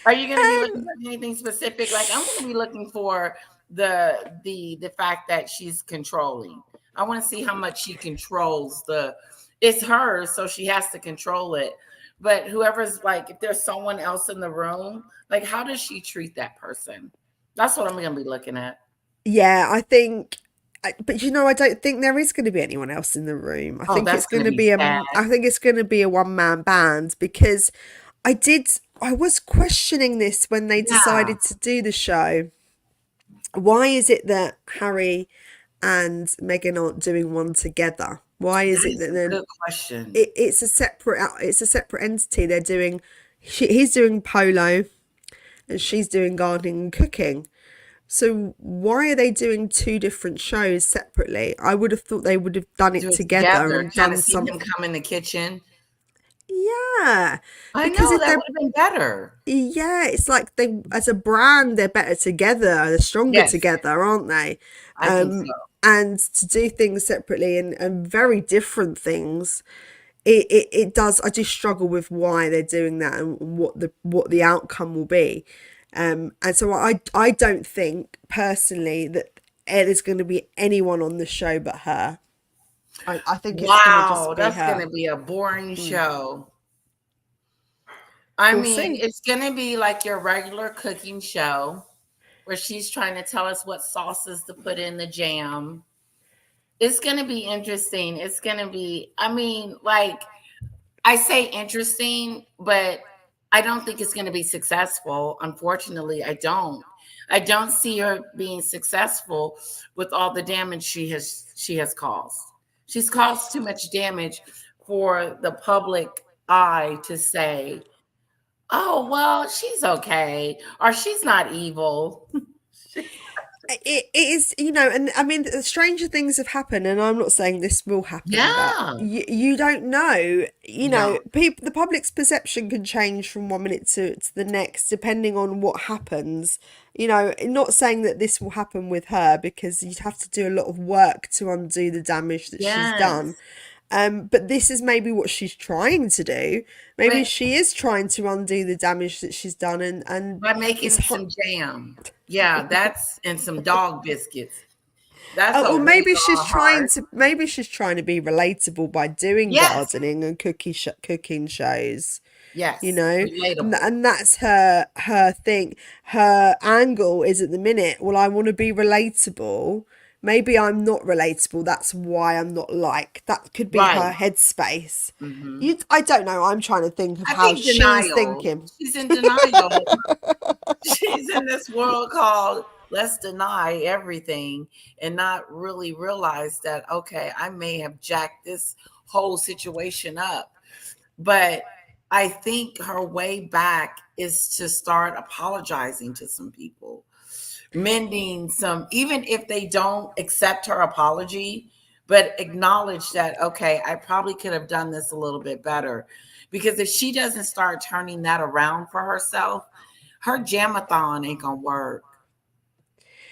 Are you gonna be looking for anything specific? Like I'm gonna be looking for the fact that she's controlling. I want to see how much she controls the. It's hers, so she has to control it. But whoever's like, if there's someone else in the room, like how does she treat that person? That's what I'm gonna be looking at. Yeah, I think, but I don't think there is going to be anyone else in the room. Oh, that's gonna be sad. I think it's going to be a one man band because I was questioning this when they Yeah, decided to do the show. Why is it that Harry and Meghan aren't doing one together? Why is that it is that a they're good question. it's a separate entity? They're doing he's doing polo and she's doing gardening and cooking. So why are they doing two different shows separately? I would have thought they would have done it Do it together together, and kind of done see some. him come in the kitchen. Yeah, I because know if that they're would have been better. yeah, it's like they as a brand they're better together, they're stronger Yes, together, aren't they? I think so. And to do things separately and very different things, it does. I do struggle with why they're doing that and what the outcome will be. And so I don't think personally that there's going to be anyone on the show but her. I think it's going to Wow, just be that's her. gonna be a boring show. I We'll mean, see. it's gonna be like your regular cooking show where she's trying to tell us what sauces to put in the jam. It's gonna be interesting. It's gonna be, I mean, like I say interesting, but I don't think it's gonna be successful. Unfortunately, I don't. I don't see her being successful with all the damage she has caused. She's caused too much damage for the public eye to say, "Oh, well, she's okay," or "She's not evil." It is, and I mean, stranger things have happened, and I'm not saying this will happen, but Yeah, you don't know. no, People, the public's perception can change from one minute to the next, depending on what happens. Not saying that this will happen with her, because you'd have to do a lot of work to undo the damage that she's done. yes, But this is maybe what she's trying to do. Maybe but she is trying to undo the damage that she's done, and by it's making hot. some jam, yeah, that's and some dog biscuits. That's Oh, a or weight maybe on she's our trying heart. to maybe she's trying to be relatable by doing Yes, gardening and cooking shows, you yes, know, relatable. and that's her thing. Her angle is, at the minute, well, I want to be relatable. Maybe I'm not relatable. That's why I'm not like. That could be Right. her headspace. Hmm. I don't know. I'm trying to think of I how think she's denial. thinking. She's in denial. She's in this world called let's deny everything and not really realize that, okay, I may have jacked this whole situation up. But I think her way back is to start apologizing to some people, mending some, even if they don't accept her apology, but acknowledge that, okay, I probably could have done this a little bit better. Because if she doesn't start turning that around for herself, her jamathon ain't gonna work.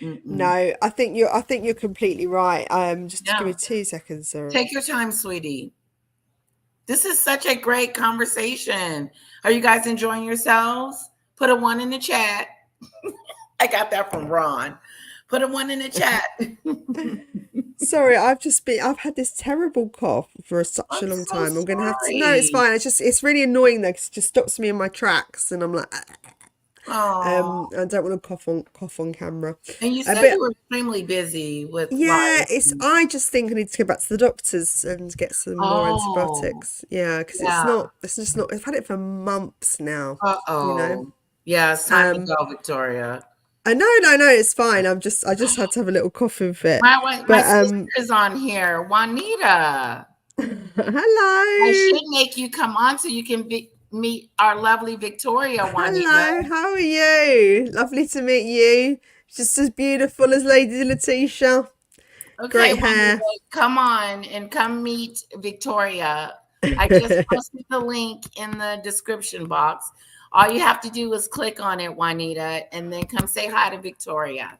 Mm-mm. No, I think you're completely right. Just give me Yeah. 2 seconds, Sarah. Take your time, sweetie. This is such a great conversation. Are you guys enjoying yourselves? Put a one in the chat. I got that from Ron. Put a one in the chat. Sorry, I've had this terrible cough for such I'm a long so time. I'm gonna have to. No, it's sorry. fine. It's really annoying though, 'cause it just stops me in my tracks, and I'm like, Oh, I don't want to cough on camera. and you said you But were extremely busy with yeah, life. I just think I need to go back to the doctors and get some more Oh, antibiotics. Yeah, because yeah. it's just not. I've had it for months now. Uh You know. oh. Yeah, it's time to Um, go, Victoria. I know, no, it's fine. I just had to have a little coughing fit. My But sister is on here, Juanita. I hello. should make you come on so you can meet our lovely Victoria, Juanita. Hello, how are you? Lovely to meet you. Just as beautiful as Lady Letitia. Okay, Great Juanita, hair. come on and come meet Victoria. I just posted the link in the description box. All you have to do is click on it, Juanita, and then come say hi to Victoria.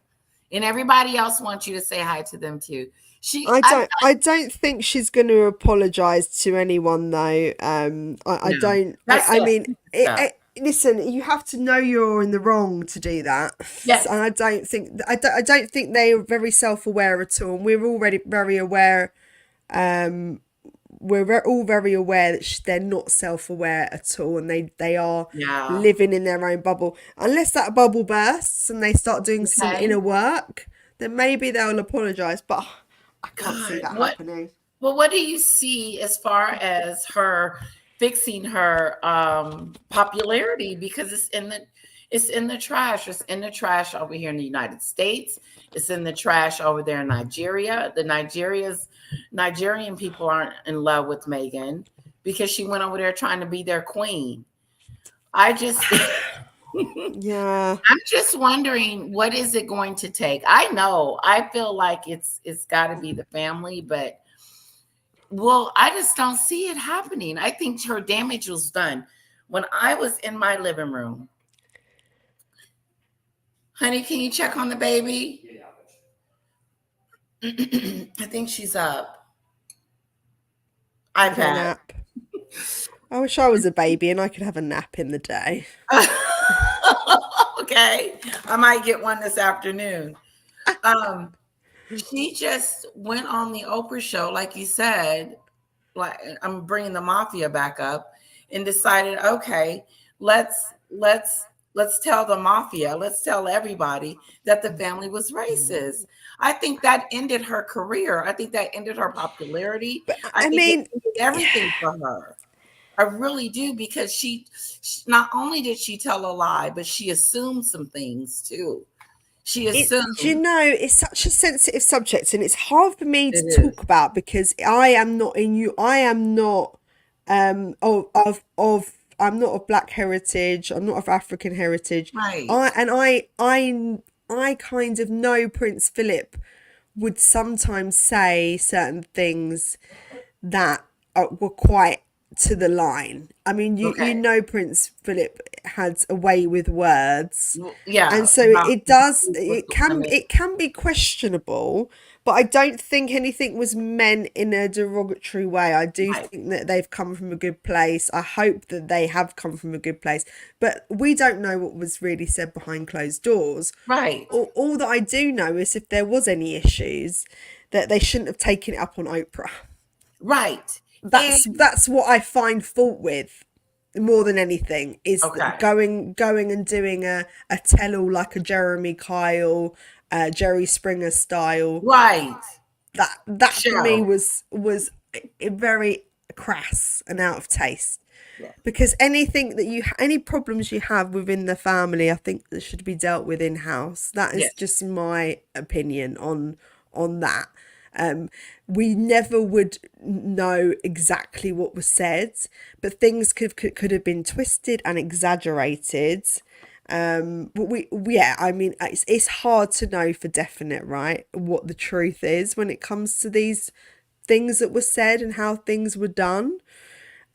And everybody else wants you to say hi to them too. She, I I don't think she's going to apologise to anyone though. I no, don't. that's I the mean, stuff. listen, you have to know you're in the wrong to do that, Yes, and I don't think they're very self-aware at all. And we're already very aware. Um, all very aware that they're not self-aware at all, and they are yeah. living in their own bubble. Unless that bubble bursts and they start doing some Okay. inner work, then maybe they'll apologize, but I can't see God, that happening. what do you see as far as her fixing her popularity? Because it's in the trash. It's in the trash over here in the United States. It's in the trash over there in Nigeria. Nigerian people aren't in love with Meghan because she went over there trying to be their queen. I just Yeah. I'm just wondering what is it going to take? I know I feel like it's got to be the family, but well, I just don't see it happening. I think her damage was done when I was in my living room. Honey, can you check on the baby? I think she's up. For a iPad. nap. I wish I was a baby and I could have a nap in the day. Okay, I might get one this afternoon. Um, she just went on the Oprah show, like you said, like I'm bringing the mafia back up, and decided, okay, let's tell the mafia, let's tell everybody that the family was racist. I think that ended her career. I think that ended her popularity. But I I think it mean, ended everything for her. I really do, because she not only did she tell a lie, but she assumed some things too. She Do you assumed. know, it's such a sensitive subject and it's hard for me It to talk is. about because I am not in you. I am not I'm not of black heritage. I'm not of African heritage. Right. I kind of know Prince Philip would sometimes say certain things that were quite to the line. I mean, you Okay. know, Prince Philip had a way with words, and Yeah. so About it does with the women. it can be questionable. But I don't think anything was meant in a derogatory way. I do Right. think that they've come from a good place. I hope that they have come from a good place. But we don't know what was really said behind closed doors. Right. All that I do know is if there was any issues, that they shouldn't have taken it up on Oprah. Right. And That's what I find fault with more than anything is that okay. going and doing a tell all like a Jeremy Kyle, Jerry Springer style. Right. That for me Show. was very crass and out of taste. Yeah. Because anything that any problems you have within the family, I think that should be dealt with in house. That is Yes. just my opinion on that. We never would know exactly what was said, but things could have been twisted and exaggerated. But yeah, I mean, it's hard to know for definite, right, what the truth is when it comes to these things that were said and how things were done.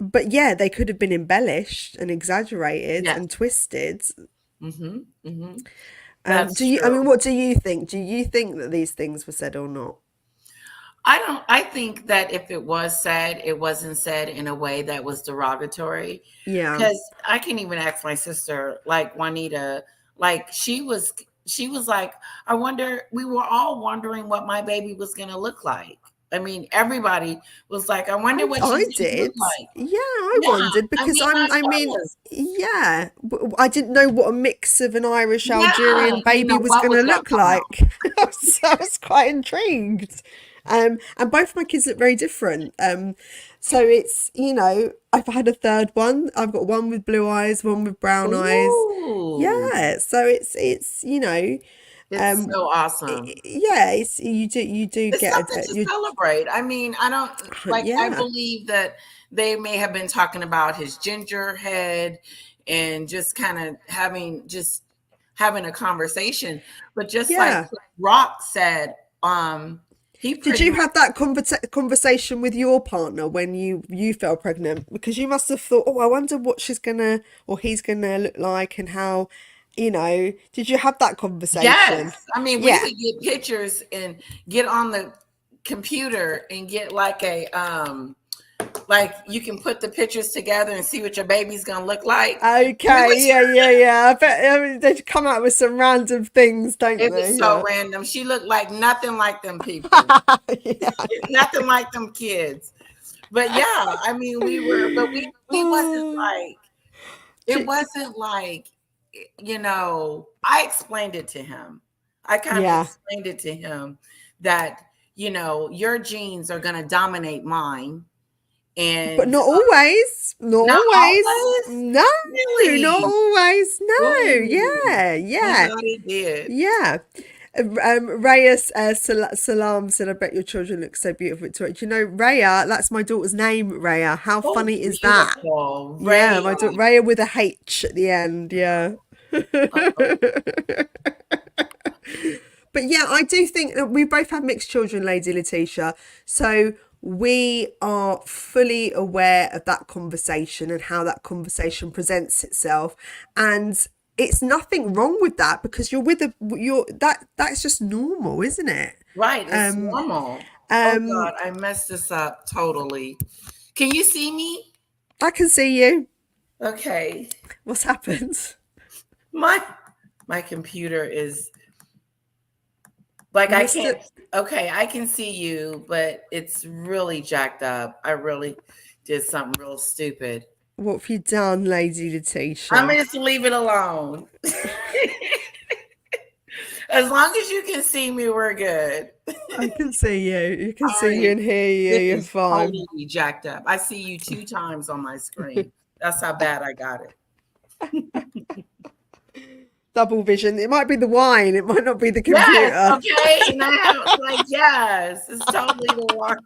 But yeah, they could have been embellished and exaggerated Yes. and twisted. Mm-hmm. Mm-hmm. Do That's you? I mean, true. what do you think? Do you think that these things were said or not? I don't, I think that if it was said, it wasn't said in a way that was derogatory. Yeah. Cause I can even ask my sister, like Juanita, like she was like, I wonder, we were all wondering what my baby was gonna look like. I mean, everybody was like, I wonder what I she's gonna look did. like. Yeah, I Yeah, wondered I because mean, I I mean, was. yeah, I didn't know what a mix of an Irish Yeah, Algerian baby was what going to was gonna look come out? like. So I was quite intrigued. And both my kids look very different. So it's, I've had a third one. I've got one with blue eyes, one with brown eyes. Ooh, Yeah, so it's it's um, so awesome. yeah, it's you do It's get something to you celebrate. I mean, I don't like, I yeah. believe that they may have been talking about his ginger head and just kind of just having a conversation. But just like Yeah. Rock said, he Did pretty you much, have that conversation with your partner when you fell pregnant? Because you must have thought, oh, I wonder what she's gonna or he's gonna look like and how, Did you have that yes. conversation? I mean, we Yeah. would get pictures and get on the computer and get like you can put the pictures together and see what your baby's gonna look like. We would Okay. Yeah. Yeah. Yeah. I bet they come out with some random things, don't It they? was so Yeah. random. She looked like nothing like them people, Yeah. nothing like them kids. But yeah, I mean, but we wasn't Oh, like, it do- wasn't like, I explained it to him. I kind of yeah. explained it to him that, your genes are going to dominate mine. But And not always. Not not always. always, No, not really. always. No. Ooh, Yeah. I'm Yeah. glad he did. Yeah. Raya Salam said, I bet your children look so beautiful. Do you know Raya? That's my daughter's name, Raya. How Oh, funny is that? beautiful. Yeah, Ray. my daughter Raya with a H at the end. Yeah. But yeah, I do think that we both have mixed children, Lady Letitia. So we are fully aware of that conversation and how that conversation presents itself. And it's nothing wrong with that because that's just normal, isn't it? Right, it's Um, normal. Oh um, God, I messed this up totally. Can you see me? I can see you. Okay. What's happened? My my computer is like, I You're still can't, okay, I can see you, but it's really jacked up. I really did something real stupid. what have you done, Lady I'm Letitia? gonna just leave it alone. As long as you can see me, we're good. I can see you. You can All see you right. and hear This you. You're is fine. totally jacked up. I see you 2 times on my screen. That's how bad I got it. double vision. It might be the wine. It might not be the Yes, computer. okay. And I have like, yes, it's totally the one.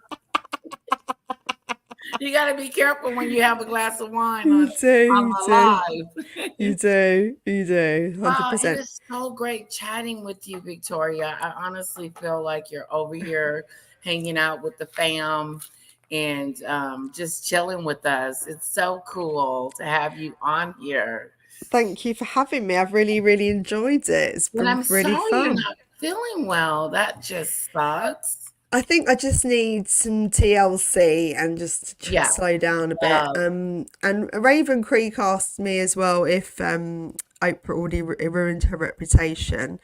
You got to be careful when you have a glass of wine You do, on you the do, live. you do, you do, Well, it 100%. is so great chatting with you, Victoria. I honestly feel like you're over here hanging out with the fam and just chilling with us. It's so cool to have you on here. Thank you for having me. I've really, really enjoyed it. It's And been I'm really sorry you're fun. not feeling well. That just sucks. I think I just need some TLC and just Yeah. slow down a bit. Uh, And Raven Creek asked me as well if Oprah already ruined her reputation.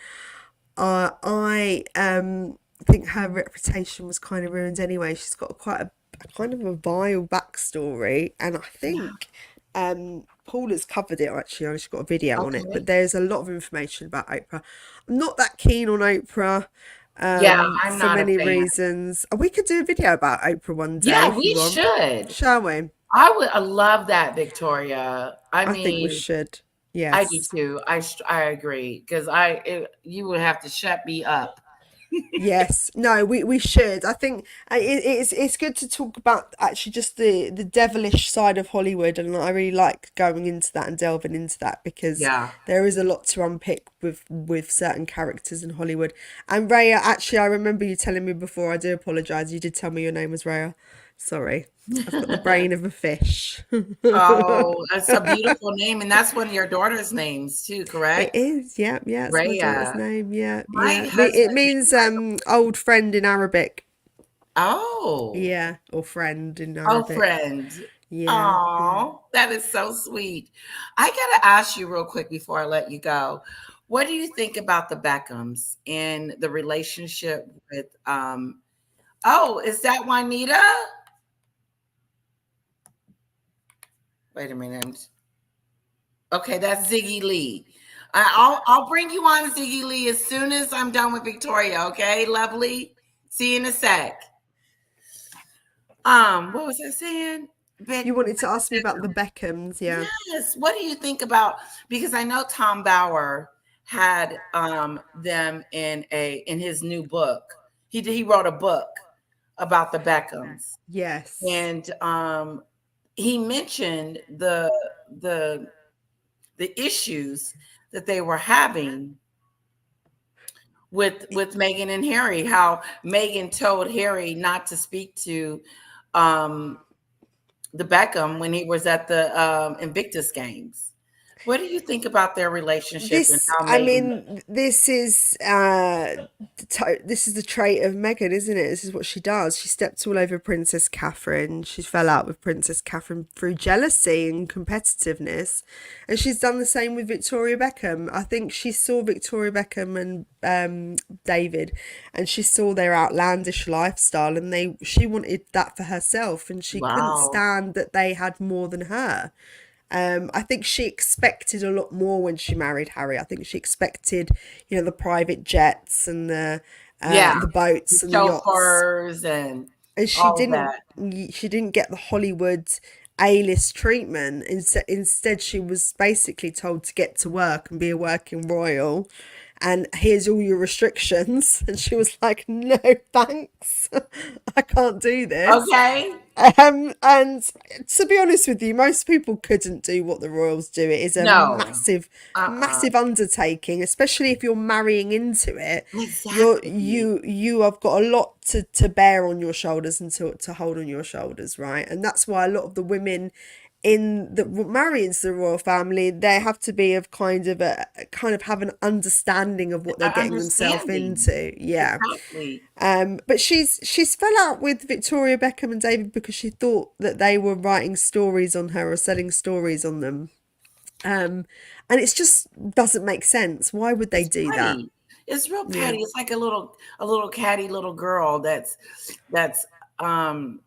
I think her reputation was kind of ruined anyway. She's got quite a kind of a vile backstory, and I yeah. think Paul has covered it actually. She's got a video on it, but Okay. there's a lot of information about Oprah. I'm not that keen on Oprah Yeah, I'm for not a many fan. reasons. We could do a video about Oprah one day Yeah, if you we want, should. shall we? I love that, Victoria. I I think we mean, should. I do Yes. too. I agree because you would have to shut me up. Yes, no, we should. I think it's good to talk about actually just the devilish side of Hollywood, and I really like going into that and delving into that because Yeah. there is a lot to unpick with certain characters in Hollywood. And Raya, actually, I remember you telling me before. I do apologize. You did tell me your name was Raya. Sorry, I've got the brain of a fish. Oh, that's a beautiful name, and that's one of your daughter's names too, It correct? is, yeah, yeah. It's my daughter's Raya. name. Yeah, My yeah. It husband means named old friend in Arabic. Oh, Yeah, or friend in oh, Arabic. friend. Yeah, yeah. Oh, that is so sweet. I gotta ask you real quick before I let you go. What do you think about the Beckhams and the relationship with oh, is that Juanita? Wait a minute. Okay, that's Ziggy Lee. I'll bring you on Ziggy Lee as soon as I'm done with Victoria. Okay, lovely. See you in a sec. What was I saying? You Beck, wanted to ask me about the Beckhams, yeah. yes. What do you think about? Because I know Tom Bauer had them in his new book. He wrote a book about the Beckhams, Yes. and he mentioned the the issues that they were having with Meghan and Harry. How Meghan told Harry not to speak to um, the Beckham when he was at the Invictus Games. What do you think about their relationship and This, how I Meghan? mean, this is the trait of Meghan, isn't it? This is what she does. She stepped all over Princess Catherine. She fell out with Princess Catherine through jealousy and competitiveness, and she's done the same with Victoria Beckham. I think she saw Victoria Beckham and David, and she saw their outlandish lifestyle, and she wanted that for herself, and she couldn't Wow. stand that they had more than her. I think she expected a lot more when she married Harry. I think she expected, the private jets and Yeah. the The boats and the yachts, chauffeurs and and all of that. she didn't get the Hollywood A-list treatment. Instead, she was basically told to get to work and be a working royal, and here's all your restrictions. And she was like, no, thanks. I can't do this. Okay. And to be honest with you, most people couldn't do what the royals do. It is a No. massive, Uh-uh. massive undertaking, especially if you're marrying into it. Exactly. You have got a lot to bear on your shoulders and to hold on your shoulders, right? And that's why a lot of the women in the marry into the royal family, they have to be of kind of have an understanding of what they're getting themselves Understanding. into. Yeah. Exactly. But she's fell out with Victoria Beckham and David because she thought that they were writing stories on her or selling stories on them. And it's just doesn't make sense. Why would they It's do that? petty. It's real Yeah. petty. It's like a little catty little girl that's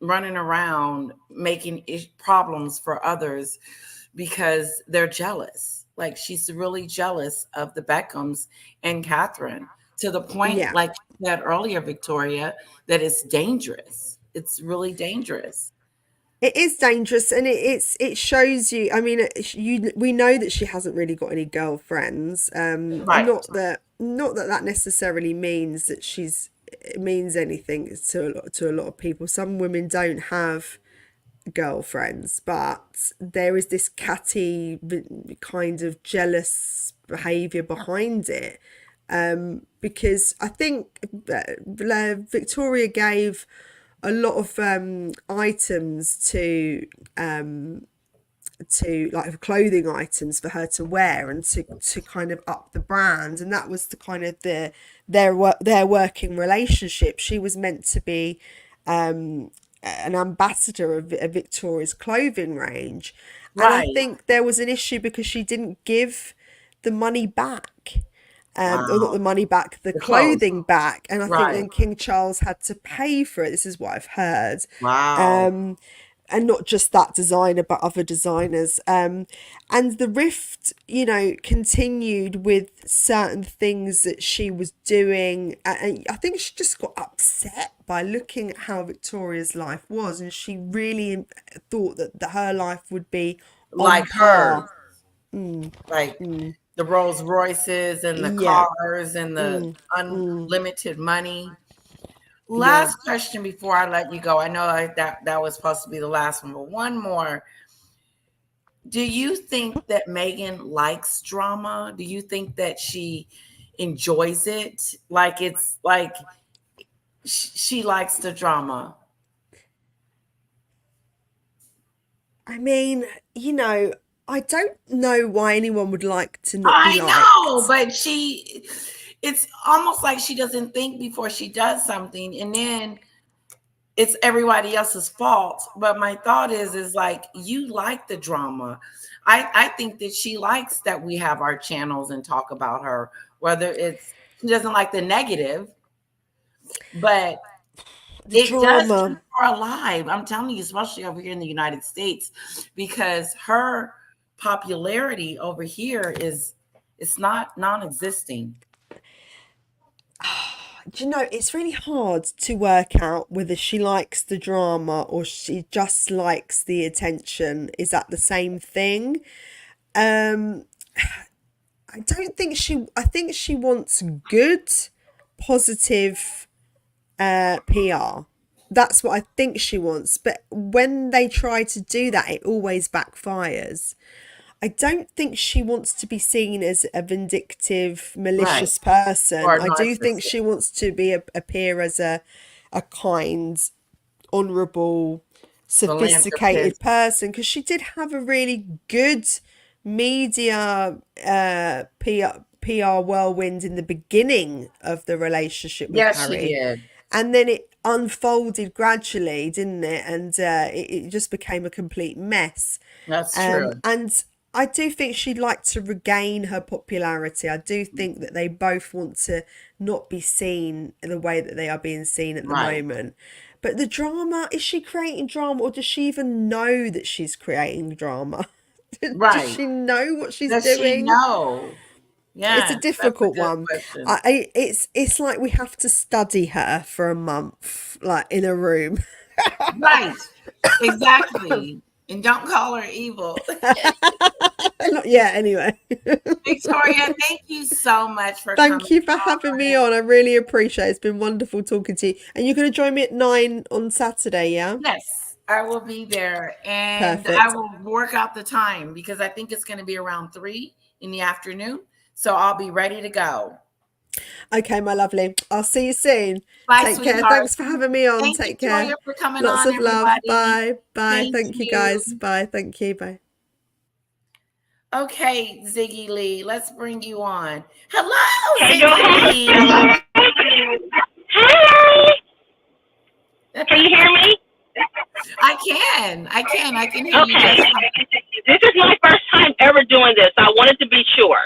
running around making problems for others because they're jealous. Like she's really jealous of the Beckhams and Catherine to the point, Yeah. like you said earlier, Victoria, that it's dangerous. It's really dangerous. It is dangerous, and it shows you. I mean, we know that she hasn't really got any girlfriends. Right, Not that that necessarily means that she's it means anything to a lot of people. Some women don't have girlfriends, but there is this catty kind of jealous behavior behind it. Because I think Victoria gave a lot of items to like clothing items for her to wear and to kind of up the brand, and that was the kind of their working relationship. She was meant to be an ambassador of Victoria's clothing range, and I right. think there was an issue because she didn't give the money back, or not Wow. the money back, the The clothes. clothing back. And I think Right. then King Charles had to pay for it. This is what I've heard. Wow. Um, and not just that designer, but other designers. And the rift, continued with certain things that she was doing. And I think she just got upset by looking at how Victoria's life was. And she really thought that her life would be on Like hers. par. Like the Rolls Royces and the Yeah. cars and the unlimited money. Yeah. Last question before I let you go. I know that was supposed to be the last one, but one more. Do you think that Meghan likes drama? Do you think that she enjoys it? Like it's like she likes the drama. I mean, I don't know why anyone would like to not be I know, liked. but it's almost like she doesn't think before she does something, and then it's everybody else's fault. But my thought is like you like the drama. I think that she likes that we have our channels and talk about her, whether it's she doesn't like the negative, but The it does keep drama. her alive. I'm telling you, especially over here in the United States, because her popularity over here is it's not non-existing. Do you know, it's really hard to work out whether she likes the drama or she just likes the attention. Is that the same thing? Um, I think she wants good, positive PR. That's what I think she wants. But when they try to do that, it always backfires. I don't think she wants to be seen as a vindictive, Right. malicious person. Or I do think narcissistic. she wants to appear as a kind, honourable, sophisticated Philanthropist. person, because she did have a really good media PR whirlwind in the beginning of the relationship with Yes, she Harry, did. and then it unfolded gradually, didn't it? And it just became a complete mess. That's true. And I do think she'd like to regain her popularity. I do think that they both want to not be seen the way that they are being seen at the Right. moment. But the drama, is she creating drama, or does she even know that she's creating drama? Does Right. she know what she's Does she doing? know? It's a Yes, that's a difficult good one. question. It's like we have to study her for a month, like in a room. Right. Exactly. And don't call her evil. Not yet, anyway. Victoria, thank you so much for Thank coming you for having me on. on. I really appreciate it. It's been wonderful talking to you. And you're going to join me at 9 on Saturday, yeah? Yes, I will be there and I Perfect. will work out the time because I think it's going to be around 3 in the afternoon. So I'll be ready to go. Okay, my lovely. I'll see you soon. Bye, Take care. sweetheart. Thanks for having me on. Thank Take care. Victoria for coming Lots on, of love. everybody. Bye. Bye. Thank Thank you, you. guys. Bye. Thank you. Bye. Okay, Ziggy Lee, let's bring you on. Hello, Hello, Ziggy Lee. hi. Can you hear me? I can. I can hear you Okay. just fine. This is my first time ever doing this. I wanted to be sure.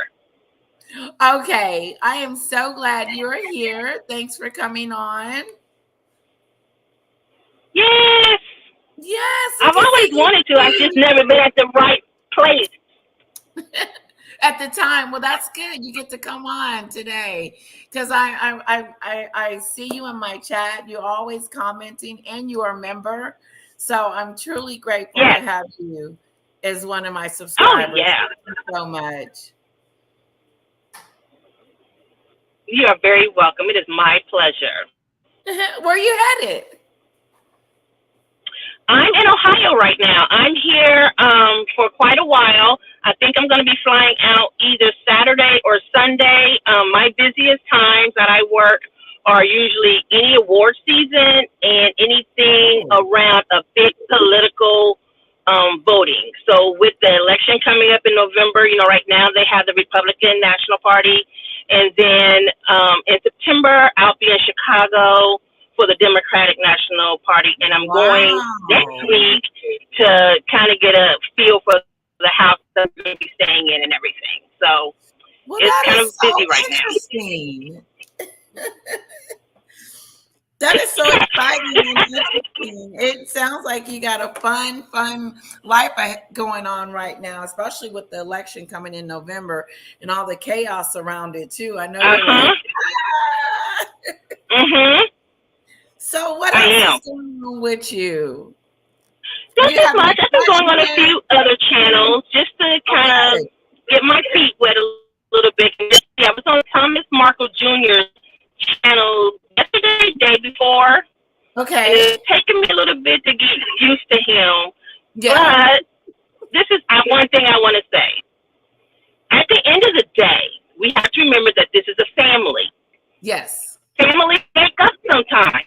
Okay, I am so glad you're here. Thanks for coming on. Yes. Yes, look I've at always Ziggy wanted to. I've just Lee. never been at the right place. At the time. Well, that's good. You get to come on today because I see you in my chat. You're always commenting, and you are a member. So I'm truly grateful to Yes. have you as one of my Oh, subscribers. yeah. Thank you so much. You are very welcome. It is my pleasure. Where you headed? I'm in Ohio right now. I'm here for quite a while. I think I'm going to be flying out either Saturday or Sunday. My busiest times that I work are usually any award season and anything Oh, around a big political voting. So with the election coming up in November, right now they have the Republican National Party. And then in September, I'll be in Chicago for the Democratic National Party, and I'm going next wow. week to kind of get a feel for the house that I'm going to be staying in and everything. So Well, it's that kind is of busy so right now. interesting. That is so exciting and interesting. It sounds like you got a fun life going on right now, especially with the election coming in November and all the chaos around it too. I know you're like, Uh-huh. ah. Mm-hmm. So what I else am. is going on with you? Not You as having much. a I've been going on a budget? few other channels just to kind of Okay. get my feet wet a little bit. Yeah, I was on Thomas Markle Jr.'s channel yesterday, day before, and Okay. it's taken me a little bit to get used to him. Yeah. But this is one thing I want to say. At the end of the day, we have to remember that this is a family. Yes. Families make up sometimes.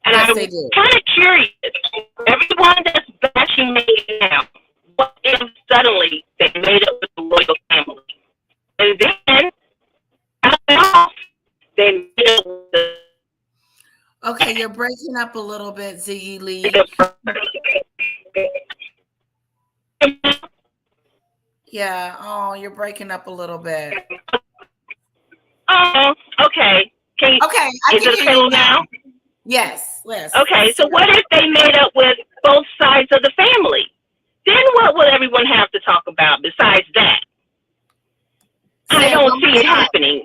And Yes, I'm they do. kind of curious. Everyone that's bashing Meghan now, what if suddenly they made up with the royal family? And then, after all, they made up with Okay, you're breaking up a little bit, Ziggy Lee. the Yeah. Oh, you're breaking up a little bit. Oh, okay. Okay, I Is can it hear okay you now? now. Yes. Yes. Okay, Let's so hear what it. if they made up with both sides of the family? Then what will everyone have to talk about besides that? I Say it don't one see more it time. happening.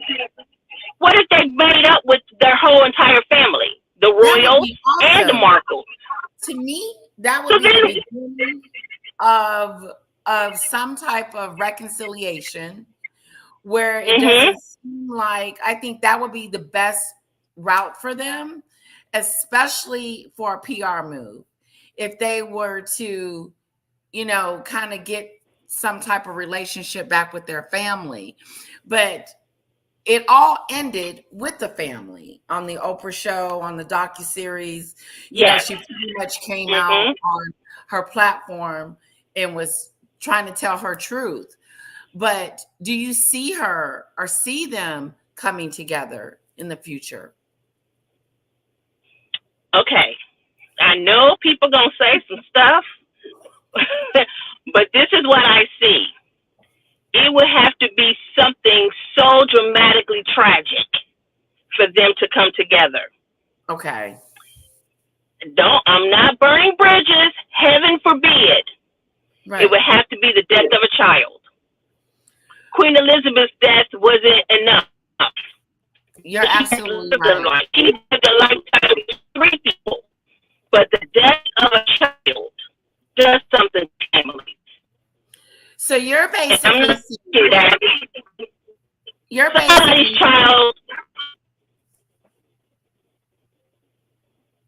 What if they made up with their whole entire family, the That would royals be and the awesome. Markles? To me, that So would be the then, beginning of some type of reconciliation where it mhm, doesn't seem like, I think that would be the best route for them, especially for a PR move. If they were to, kind of get some type of relationship back with their family. But it all ended with the family on the Oprah show, on the docuseries. yes, She pretty much came out mhm. on her platform and was trying to tell her truth. But do you see her or see them coming together in the future? Okay. I know people gonna say some stuff, but this is what I see. It would have to be something so dramatically tragic for them to come together. Okay. I'm not burning bridges, heaven forbid. It Right. would have to be the death of a child. Queen Elizabeth's death wasn't enough. You're She had absolutely lived a right. life. She lived a lifetime of 3 people. But the death of a child does something to families. So you're And I'm basically not saying that you're somebody's basically child.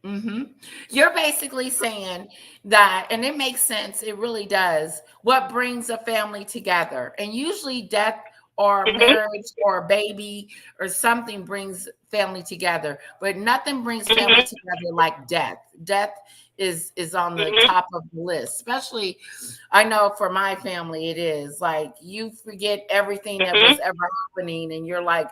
Mm-hmm. You're basically saying that, and it makes sense. It really does. What brings a family together? And usually, death or Mhm, marriage or a baby or something brings family together, but nothing brings family mhm, together like death. Death is on the mhm, top of the list. Especially, I know for my family, it is like you forget everything that was mhm. ever happening, and you're like,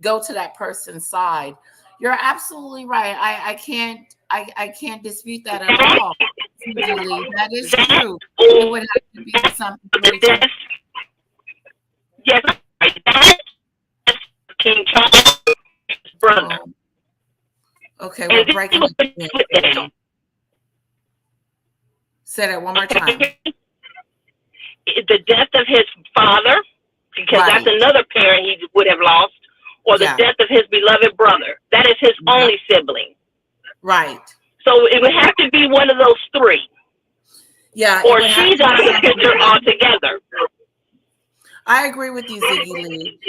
go to that person's side. You're absolutely right. I can't dispute that at That, all. Lee. That is that, true. It or would have to be something the really death. Yes, that is King Charles' brother. oh, okay, we're And this is breaking what up they again, put down. Lee. Say that one more time. Okay? The death of his father, because that's Right. another parent he would have lost, or the Yeah. death of his beloved brother. That is his Yeah. only sibling. Right. So it would have to be one of those three, Yeah, it or would have she's to be out of the something. picture altogether. I agree with you, Ziggy Lee,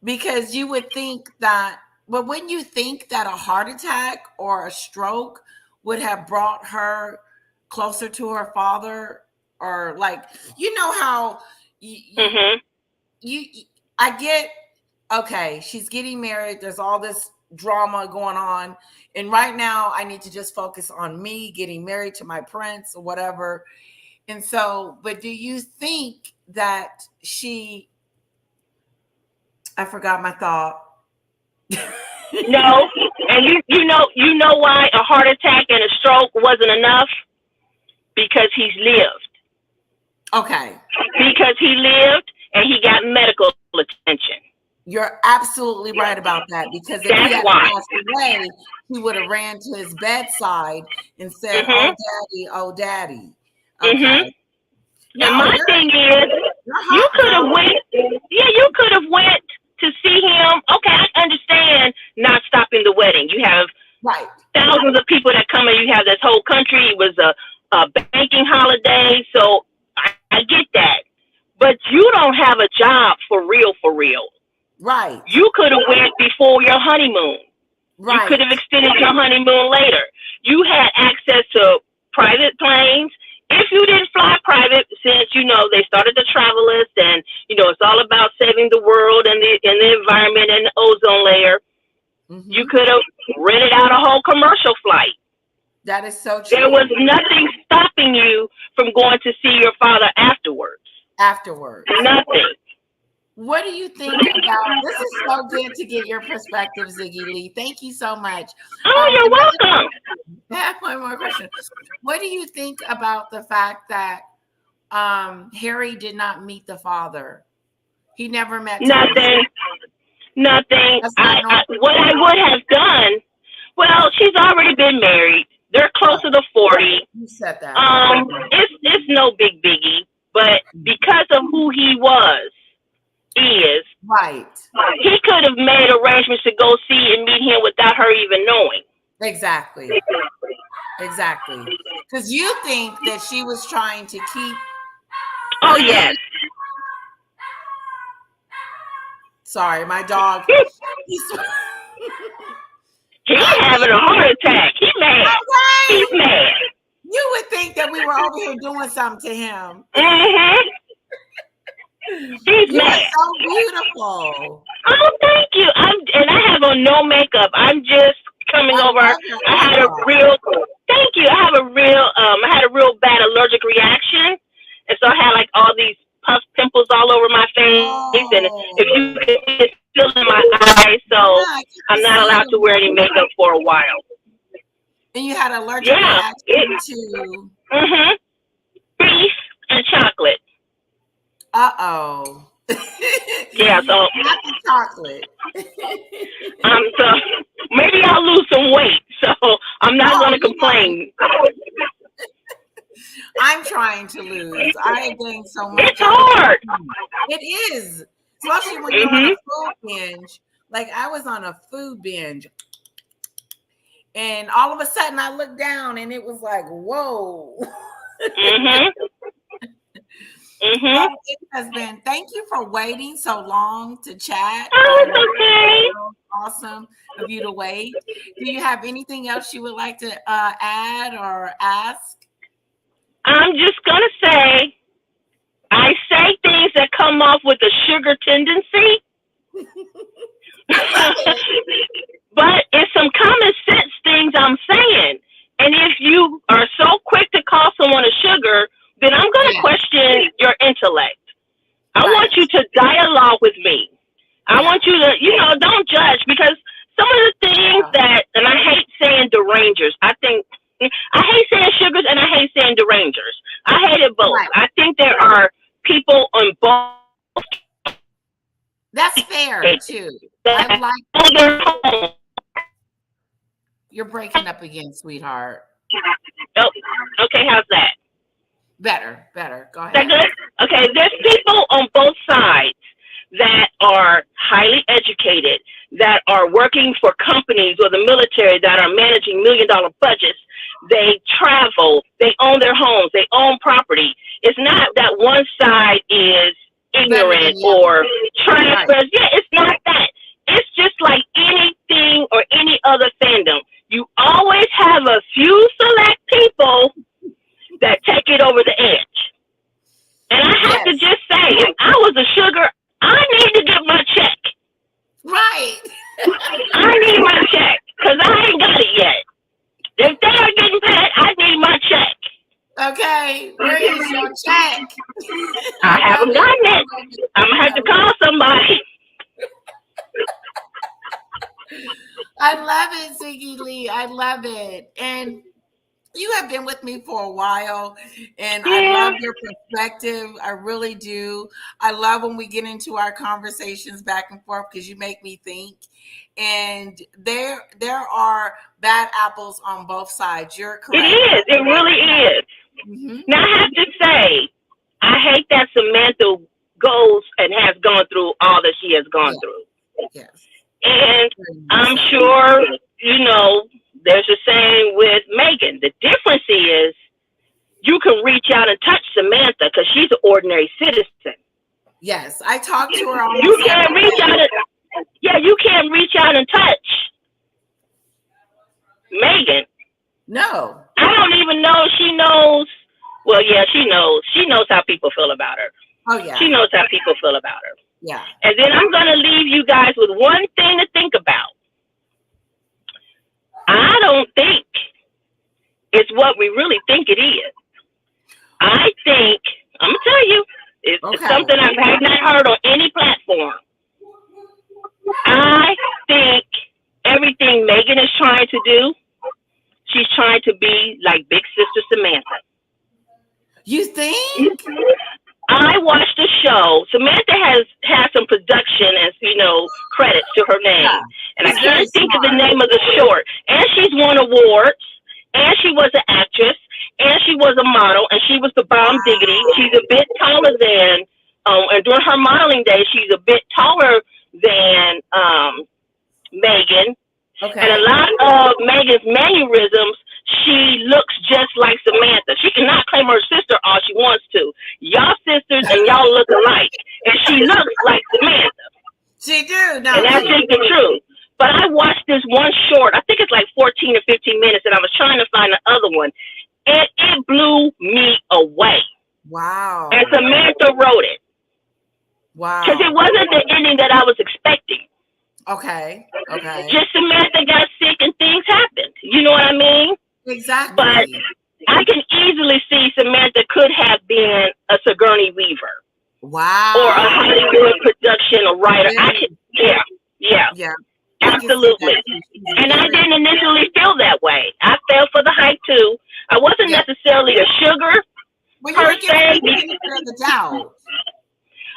because you would think that, but wouldn't you think that a heart attack or a stroke would have brought her closer to her father? Or like, you know how Hmm. you I get, okay, she's getting married, there's all this drama going on, and right now I need to just focus on me getting married to my prince or whatever. And so, but do you think that I forgot my thought. No, and you know why a heart attack and a stroke wasn't enough? Because he's lived. Okay, Because he lived and he got medical attention. you're absolutely right about that, because if he That's had why. passed away, he would have ran to his bedside and said, Mhm. oh daddy. Mhm. Okay. And No, my thing is, you're you hot, could have girl. went. Yeah, you could have went to see him. Okay, I understand not stopping the wedding. You have Right. thousands of people that come, and you have this whole country. It was a banking holiday, so I get that. But you don't have a job for real, for real. Right. You could have went before your honeymoon. You could Right. have extended your honeymoon later. You had access to private planes. If you didn't fly private, since they started the travel list, and it's all about saving the world and the environment and the ozone layer, you Hmm. could have rented out a whole commercial flight. That is so There true. was nothing stopping you from going to see your father afterwards. Afterwards. Nothing. What do you think about this? Is so good to get your perspective, Ziggy Lee. Thank you so much. Oh, you're Another welcome. I have one more question. What do you think about the fact that Harry did not meet the father? He never met Thomas. Nothing. Nothing. That's not normal. What I would have done. Well, she's already been married. They're closer to 40. You said that. It's no biggie, but because of who he is, Right. he could have made arrangements to go see and meet him without her even knowing. Exactly. Exactly. Because you think that she was trying to keep. Oh yes. Sorry, my dog. He's He's having a heart attack. He's mad. okay. He's mad. You would think that we were over here doing something to him. Mhm. He's You are mad. so beautiful. Oh, thank you. I have on no makeup. I'm just coming I over. love your I had a makeup. real. Thank you. I had a real bad allergic reaction, and so I had like all these puff pimples all over my face, and if you Oh. could see it's still in my eyes, so Yeah, I I'm can not allowed see to wear it. any makeup for a while. And you had allergic Yeah. reaction to. Mhm. Beef and chocolate. Uh-oh. Yeah. So Not the chocolate. so maybe I'll lose some weight. So I'm not Oh, going to you know, complain. I'm trying to lose. I have gained so much. It's hard. It is. Especially when you're on a Mhm. food binge. Like I was on a food binge. And all of a sudden I looked down and it was like, whoa. Mhm. Mhm. Well, it has been, thank you for waiting so long to chat. Oh, it's okay. Awesome of you to wait. Do you have anything else you would like to add or ask? I'm just gonna say, I say things that come off with a sugar tendency, but it's some common sense things I'm saying. And if you are so quick to call someone a sugar, then I'm gonna Yeah. question your intellect. I Right. want you to dialogue with me. I Yeah. want you to, don't judge, because some of the things and I hate saying derangers. I hate saying sugars and I hate saying derangers. I hate it both. Right. I think there are people on both That's fair too. I that like own their home. you're breaking up again, sweetheart. Oh, okay, how's that? Better. Go Is that ahead. good? Okay, there's people on both sides that are highly educated, that are working for companies or the military that are managing $1 million budgets. They travel, they own their homes, they own property. It's not that one side is ignorant or transgress. Yeah, it's not that. It's just like anything or any other fandom. You always have a few select people that take it over the edge. And I have to just say, if I was a sugar, I need to get my check. Right. I need my check because I ain't got it yet. If they are getting paid, I need my check. Okay, where is your check? I haven't gotten it. I'm going to have to call somebody. I love it, Ziggy Lee. I love it. And you have been with me for a while, and I love your perspective. I really do. I love when we get into our conversations back and forth because you make me think. And there are bad apples on both sides. You're correct. It is. It really is. Mm-hmm. Now, I have to say, I hate that Samantha goes and has gone through all that she has gone through. Yes. And I'm sure, there's a saying with Meghan. The difference is you can reach out and touch Samantha because she's an ordinary citizen. Yes, I talked to her. You can't reach out. You can't reach out and touch Meghan. No, I don't even know if she knows. Well, yeah, she knows. She knows how people feel about her. Oh yeah, she knows how people feel about her. Yeah. And then I'm gonna leave you guys with one thing to think about. I don't think it's what we really think it is. I think, I'm going to tell you, it's something I have not heard on any platform. I think everything Meghan is trying to do, she's trying to be like Big Sister Samantha. You think? I watched the show. Samantha has had some production and, credits to her name. Yeah, and I can't think of the name of the short. And she's won awards. And she was an actress. And she was a model. And she was the bomb diggity. She's a bit taller than, and during her modeling days, she's a bit taller than Meghan. Okay. And a lot of Meghan's mannerisms, she looks just like Samantha. She cannot claim her sister all she wants to. Y'all sisters and y'all look alike. And she looks like Samantha. She do. No, and that's just the truth. But I watched this one short. I think it's like 14 or 15 minutes, and I was trying to find the other one. And it blew me away. Wow. And Samantha wrote it. Wow. Because it wasn't the ending that I was expecting. Okay. Just Samantha got sick and things happened. You know what I mean? Exactly. But I can easily see Samantha could have been a Sigourney Weaver. Wow. Or a Hollywood production, a writer. Yeah. Absolutely. And I didn't initially feel that way. I fell for the hype too. I wasn't necessarily a sugar per se.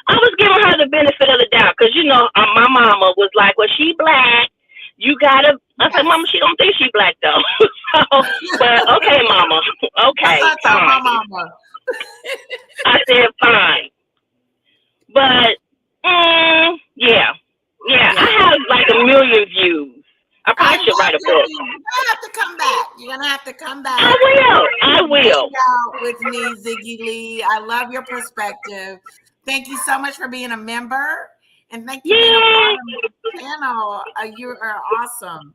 I was giving her the benefit of the doubt because, my mama was like, well, she black. You gotta. I said, Mama, she don't think she black though. But okay, Mama. Okay, fine. I said fine. But yeah. I have like 1 million views. I probably should write a book. You're gonna have to come back. You're gonna have to come back. I will. Out with me, Ziggy Lee. I love your perspective. Thank you so much for being a member. And thank you for being a part of the channel. You are awesome.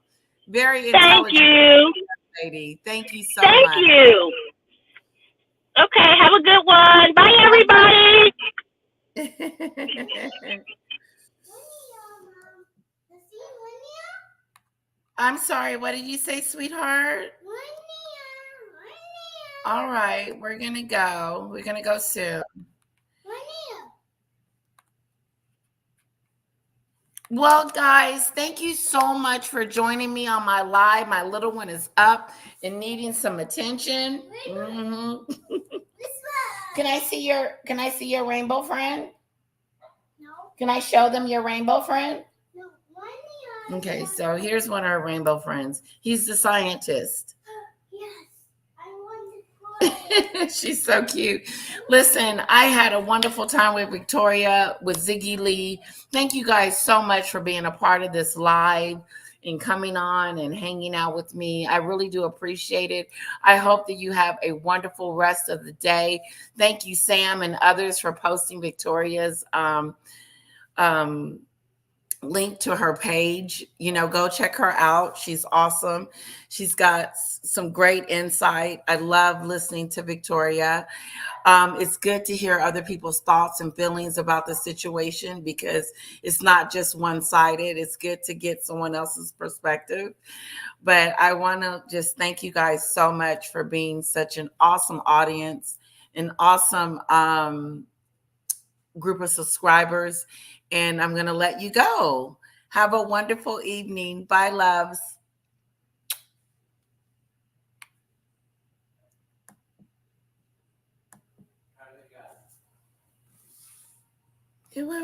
Very intelligent. Thank you. Lady. Thank you so much. Thank you. Okay, have a good one. Bye, everybody. I'm sorry, what did you say, sweetheart? All right, we're going to go. We're going to go soon. Well, guys, thank you so much for joining me on my live. My little one is up and needing some attention. Mm-hmm. Can I see your rainbow friend? No. Can I show them your rainbow friend? No. Okay, so here's one of our rainbow friends. He's the scientist. Yes, I want to She's so cute. Listen, I had a wonderful time with Victoria, with Ziggy Lee. Thank you guys so much for being a part of this live and coming on and hanging out with me. I really do appreciate it. I hope that you have a wonderful rest of the day. Thank you, Sam and others, for posting Victoria's um, link to her page. Go check her out. She's awesome. She's got some great insight. I love listening to Victoria. It's good to hear other people's thoughts and feelings about the situation, because it's not just one-sided. It's good to get someone else's perspective. But I want to just thank you guys so much for being such an awesome audience, an awesome group of subscribers. And I'm going to let you go. Have a wonderful evening. Bye, loves. Hello.